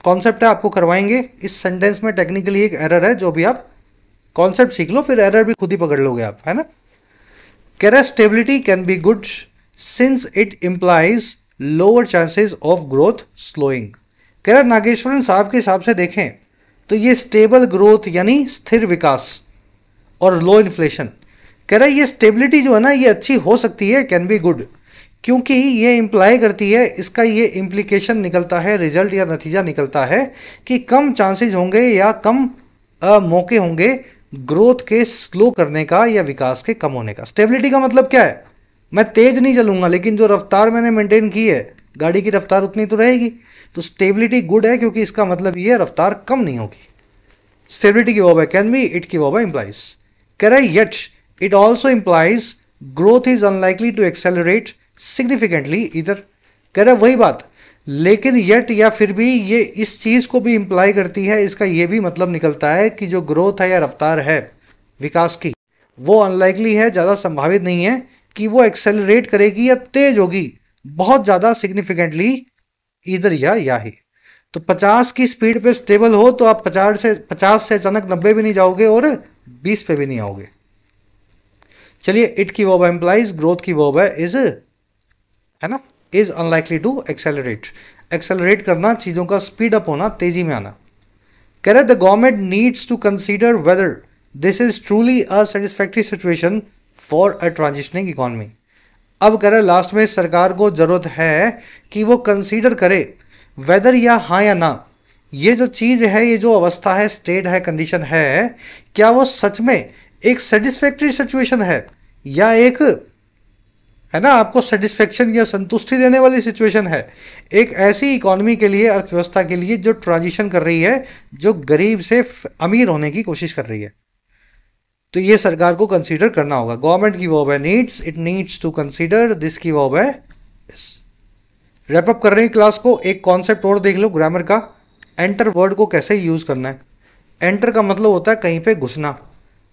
Speaker 1: कॉन्सेप्ट है, आपको करवाएंगे। इस सेंटेंस में टेक्निकली एक एरर है, जो भी आप कॉन्सेप्ट सीख लो फिर एरर भी खुद ही पकड़ लोगे आप, है ना। कह रहा है stability can be good since it implies lower chances of growth slowing. कह रहा है नागेश्वरन साहब के हिसाब से देखें तो ये स्टेबल ग्रोथ यानी स्थिर विकास और लो इन्फ्लेशन, कह रहा है ये स्टेबिलिटी जो है ना ये अच्छी हो सकती है, कैन बी गुड, क्योंकि ये इम्प्लाई करती है, इसका ये इम्प्लीकेशन निकलता है, रिजल्ट या नतीजा निकलता है कि कम चांसेस होंगे या कम मौके होंगे ग्रोथ के स्लो करने का या विकास के कम होने का। स्टेबिलिटी का मतलब क्या है? मैं तेज नहीं चलूंगा लेकिन जो रफ्तार मैंने मेंटेन की है, गाड़ी की रफ्तार उतनी तो रहेगी। तो स्टेबिलिटी गुड है क्योंकि इसका मतलब ये रफ्तार कम नहीं होगी। स्टेबिलिटी की वर्ब है कैन बी, इट की वर्ब है इम्प्लाइज। कह रहा है yet it also implies growth is unlikely to accelerate significantly इधर। कह रहा है वही बात, लेकिन येट या फिर भी ये इस चीज़ को भी इम्प्लाई करती है, इसका ये भी मतलब निकलता है कि जो ग्रोथ है या रफ्तार है विकास की, वो अनलाइकली है, ज़्यादा संभावित नहीं है कि वो एक्सेलरेट करेगी या तेज होगी बहुत ज़्यादा सिग्निफिकेंटली इधर या ही। तो 50 की स्पीड पे स्टेबल हो तो आप 50 से अचानक 90 भी नहीं जाओगे और 20 पे भी नहीं आओगे। चलिए इट की वर्ब है इम्प्लाइज, ग्रोथ की वर्ब है इज, है ना, is unlikely to accelerate. Accelerate करना, चीज़ों का स्पीड अप होना, तेजी में आना। कह रहे the government needs to consider whether this is truly a satisfactory situation for a transitioning economy. अब कह रहे लास्ट में सरकार को ज़रूरत है कि वो कंसीडर करे वेदर या हाँ या ना, ये जो चीज़ है, ये जो अवस्था है, स्टेट है, कंडीशन है, क्या वो सच में एक सेटिस्फैक्ट्री सिचुएशन है या एक, है ना, आपको सेटिस्फेक्शन या संतुष्टि देने वाली सिचुएशन है। एक ऐसी इकोनॉमी के लिए, अर्थव्यवस्था के लिए जो ट्रांजिशन कर रही है, जो गरीब से अमीर होने की कोशिश कर रही है। तो ये सरकार को कंसीडर करना होगा। गवर्नमेंट की वर्ब है needs, it needs to consider, this की वर्ब है यस। रैप अप कर रहे हैं क्लास को, एक कॉन्सेप्ट और देख लो ग्रामर का। एंटर वर्ड को कैसे यूज करना है। एंटर का मतलब होता है कहीं पे घुसना,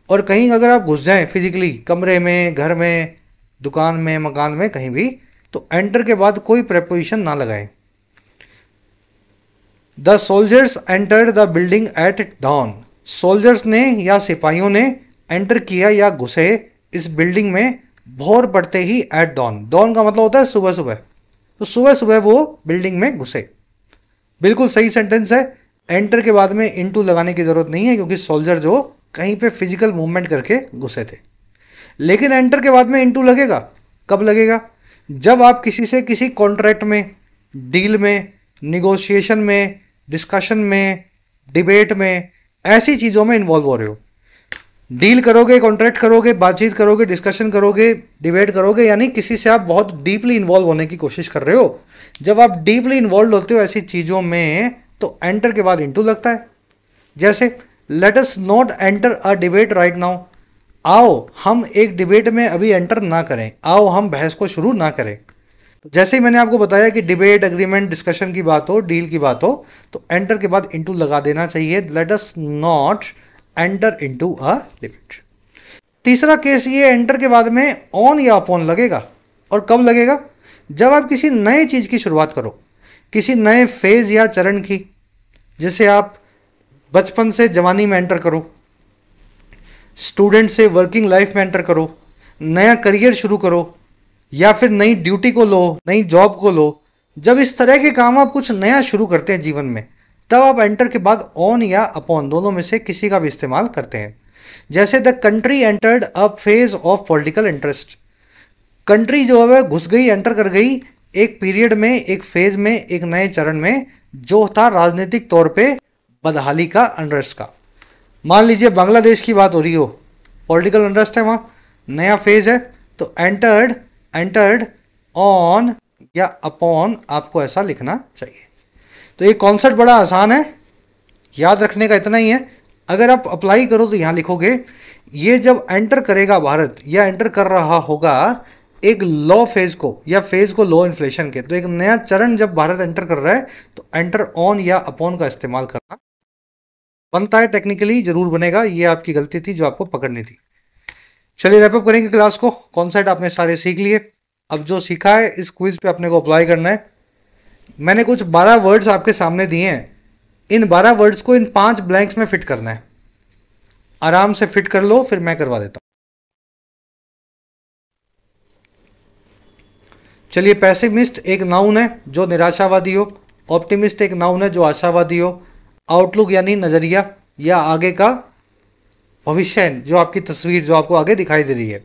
Speaker 1: और कहीं अगर आप घुस जाएं फिजिकली, कमरे में, घर में, दुकान में, मकान में, कहीं भी, तो एंटर के बाद कोई प्रेपोजिशन ना लगाएं। The soldiers entered the building at dawn. Soldiers ने या सिपाहियों ने एंटर किया या घुसे इस बिल्डिंग में भोर पड़ते ही, एट डॉन। डॉन का मतलब होता है सुबह सुबह, तो सुबह सुबह वो बिल्डिंग में घुसे। बिल्कुल सही सेंटेंस है। एंटर के बाद में इनटू लगाने की जरूरत नहीं है, क्योंकि सोल्जर जो कहीं पे फिजिकल मूवमेंट करके घुसे थे। लेकिन एंटर के बाद में इनटू लगेगा, कब लगेगा? जब आप किसी से किसी कॉन्ट्रैक्ट में, डील में, निगोशिएशन में, डिस्कशन में, डिबेट में, ऐसी चीज़ों में इन्वॉल्व हो रहे हो। डील करोगे, कॉन्ट्रैक्ट करोगे, बातचीत करोगे, डिस्कशन करोगे, डिबेट करोगे, यानी किसी से आप बहुत डीपली इन्वॉल्व होने की कोशिश कर रहे हो। जब आप डीपली इन्वॉल्व होते हो ऐसी चीज़ों में, तो एंटर के बाद इनटू लगता है। जैसे let us not enter a debate right now. आओ हम एक डिबेट में अभी एंटर ना करें, आओ हम बहस को शुरू ना करें। जैसे ही मैंने आपको बताया कि डिबेट, एग्रीमेंट, डिस्कशन की बात हो, डील की बात हो, तो एंटर के बाद इनटू लगा देना चाहिए। Let us not enter into a debate. तीसरा केस ये, एंटर के बाद में ऑन या अपॉन लगेगा। और कब लगेगा? जब आप किसी नए चीज़ की शुरुआत करो, किसी नए फेज या चरण की। जैसे आप बचपन से जवानी में एंटर करो, स्टूडेंट से वर्किंग लाइफ में एंटर करो, नया करियर शुरू करो, या फिर नई ड्यूटी को लो, नई जॉब को लो। जब इस तरह के काम आप कुछ नया शुरू करते हैं जीवन में, तब आप एंटर के बाद ऑन या अपॉन दोनों में से किसी का भी इस्तेमाल करते हैं। जैसे the country entered a phase of political interest. Country जो है घुस गई, एंटर कर गई एक पीरियड में, एक फेज में, एक नए चरण में, जो था राजनीतिक तौर पे बदहाली का, अनरेस्ट का। मान लीजिए बांग्लादेश की बात हो रही हो, पॉलिटिकल अनरेस्ट है वहाँ, नया फेज है, तो एंटर्ड ऑन या अपॉन आपको ऐसा लिखना चाहिए। तो ये कॉन्सेप्ट बड़ा आसान है, याद रखने का इतना ही है। अगर आप अप्लाई करो तो यहाँ लिखोगे, ये जब एंटर करेगा भारत, या एंटर कर रहा होगा एक लो फेज को, या फेज को लो इन्फ्लेशन के, तो एक नया चरण जब भारत एंटर कर रहा है, तो एंटर ऑन या अपॉन का इस्तेमाल करना बनता है। टेक्निकली जरूर बनेगा, ये आपकी गलती थी जो आपको पकड़नी थी। चलिए रैप अप करेंगे क्लास को। कॉन्सेप्ट आपने सारे सीख लिए। अब जो सीखा है इस क्विज पे अपने को अप्लाई करना है। मैंने कुछ 12 वर्ड्स आपके सामने दिए हैं, इन 12 वर्ड्स को इन 5 ब्लैंक्स में फिट करना है। आराम से फिट कर लो, फिर मैं करवा देता हूं। चलिए, पैसिमिस्ट एक नाउन है जो निराशावादी हो, ऑप्टिमिस्ट एक नाउन है जो आशावादी हो, आउटलुक यानी नजरिया या आगे का भविष्य, जो आपकी तस्वीर जो आपको आगे दिखाई दे रही है।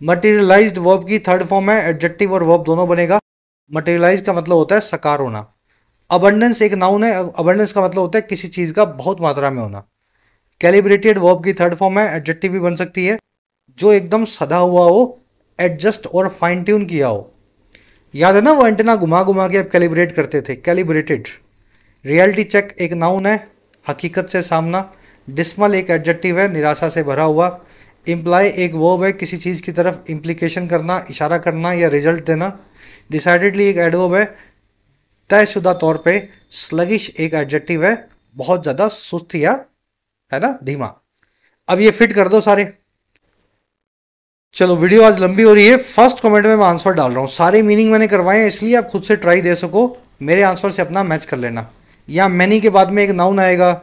Speaker 1: मटेरियलाइज्ड वर्ब की थर्ड फॉर्म है, एडजेक्टिव और वर्ब दोनों बनेगा। मटेरियलाइज का मतलब होता है साकार होना। अबंडेंस एक नाउन है, अबंडेंस का मतलब होता है किसी चीज़ का बहुत मात्रा में होना। कैलिब्रेटेड वर्ब की थर्ड फॉर्म है, एडजेक्टिव भी बन सकती है, जो एकदम सधा हुआ हो, एडजस्ट और फाइन ट्यून किया हो। याद है ना वो एंटेना घुमा घुमा के आप कैलिब्रेट करते थे, कैलिब्रेटेड। रियलिटी चेक एक नाउन है, हकीकत से सामना। डिसमल एक एडजेक्टिव है, निराशा से भरा हुआ। इम्प्लाई एक वर्ब है, किसी चीज़ की तरफ इम्प्लीकेशन करना, इशारा करना या रिजल्ट देना। डिसाइडेडली एक एडवर्ब है, तयशुदा तौर पे। स्लगिश एक एडजेक्टिव है, बहुत ज़्यादा सुस्त या, है ना, धीमा। अब ये फिट कर दो सारे। चलो, वीडियो आज लंबी हो रही है। फर्स्ट कमेंट में मैं आंसर डाल रहा हूँ, सारे मीनिंग मैंने करवाए हैं, इसलिए आप खुद से ट्राई दे सको, मेरे आंसर से अपना मैच कर लेना। या मैनी के बाद में एक नाउन आएगा,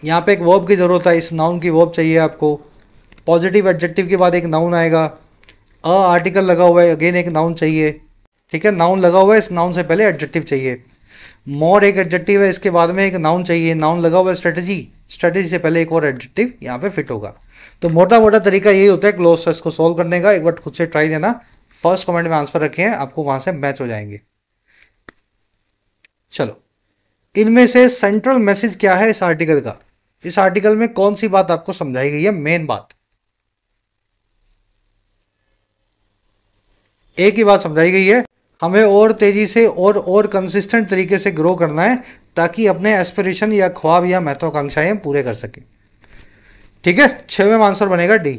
Speaker 1: यहाँ पे एक वर्ब की ज़रूरत है, इस नाउन की वर्ब चाहिए आपको। पॉजिटिव एडजेक्टिव के बाद एक नाउन आएगा, अ आर्टिकल लगा हुआ है, अगेन एक नाउन चाहिए। ठीक है, नाउन लगा हुआ है, इस नाउन से पहले एडजेक्टिव चाहिए। मोर एक एडजेक्टिव है, इसके बाद में एक नाउन चाहिए। नाउन लगा हुआ है, स्ट्रेटेजी से पहले एक और एडजेक्टिव यहाँ पे फिट होगा। तो मोटा मोटा तरीका यही होता है क्लोज टेस्ट को सॉल्व करने का। एक बार खुद से ट्राई देना। फर्स्ट कमेंट में आंसर रखे हैं, आपको वहां से मैच हो जाएंगे। चलो, इनमें से सेंट्रल मैसेज क्या है इस आर्टिकल का? इस आर्टिकल में कौन सी बात आपको समझाई गई है? मेन बात एक ही बात समझाई गई है, हमें और तेजी से और कंसिस्टेंट तरीके से ग्रो करना है, ताकि अपने एस्पिरेशन या ख्वाब या महत्वाकांक्षाएं पूरे कर सकें। ठीक है, 6वें में आंसर बनेगा डी।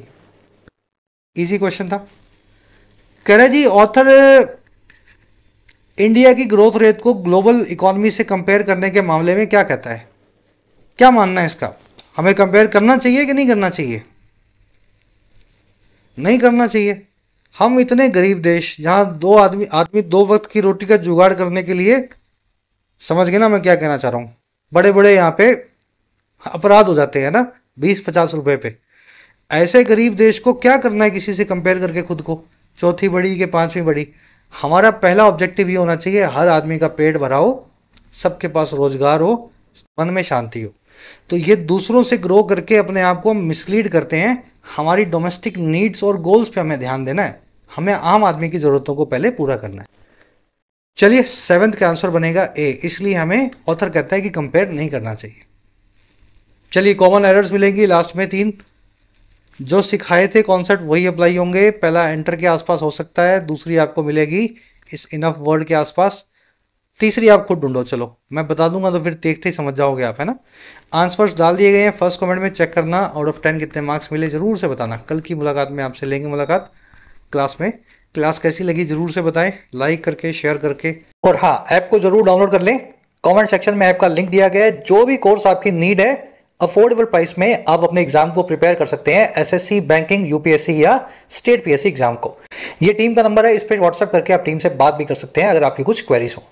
Speaker 1: इजी क्वेश्चन था। कह रहे जी ऑथर इंडिया की ग्रोथ रेट को ग्लोबल इकोनॉमी से कंपेयर करने के मामले में क्या कहता है? क्या मानना है इसका? हमें कंपेयर करना चाहिए कि नहीं करना चाहिए? नहीं करना चाहिए। हम इतने गरीब देश, जहां दो आदमी आदमी दो वक्त की रोटी का जुगाड़ करने के लिए, समझ गए ना मैं क्या कहना चाह रहा हूं, बड़े बड़े यहाँ पे अपराध हो जाते हैं ना 20-50 रुपए पे। ऐसे गरीब देश को क्या करना है किसी से कंपेयर करके खुद को, चौथी बड़ी के पांचवी बड़ी? हमारा पहला ऑब्जेक्टिव ये होना चाहिए, हर आदमी का पेट भरा हो, सबके पास रोजगार हो, मन में शांति हो। तो ये दूसरों से ग्रो करके अपने आप को मिसलीड करते हैं। हमारी डोमेस्टिक नीड्स और गोल्स पे हमें ध्यान देना है, हमें आम आदमी की जरूरतों को पहले पूरा करना है। चलिए 7th का आंसर बनेगा ए, इसलिए हमें ऑथर कहता है कि कंपेयर नहीं करना चाहिए। चलिए कॉमन एरर्स मिलेंगी लास्ट में 3। जो सिखाए थे कॉन्सेप्ट वही अप्लाई होंगे। पहला एंटर के आसपास हो सकता है, दूसरी आपको मिलेगी इस इनफ वर्ड के आसपास, तीसरी आप खुद ढूंढो। चलो मैं बता दूंगा तो फिर देखते ही समझ जाओगे आप, है ना। आंसर्स डाल दिए गए हैं, फर्स्ट कमेंट में चेक करना आउट ऑफ 10 कितने मार्क्स मिले जरूर से बताना। कल की मुलाकात में आपसे लेंगे मुलाकात क्लास में। क्लास कैसी लगी जरूर से बताएं, लाइक करके शेयर करके। और हाँ, ऐप को जरूर डाउनलोड कर लें, कमेंट सेक्शन में ऐप का लिंक दिया गया है। जो भी कोर्स आपकी नीड है, अफोर्डेबल प्राइस में आप अपने एग्जाम को प्रिपेयर कर सकते हैं, एसएससी, बैंकिंग, यूपीएससी या स्टेट पीएससी एग्जाम को। ये टीम का नंबर है, इस पर व्हाट्सएप करके आप टीम से बात भी कर सकते हैं अगर आपकी कुछ क्वेरीज हो।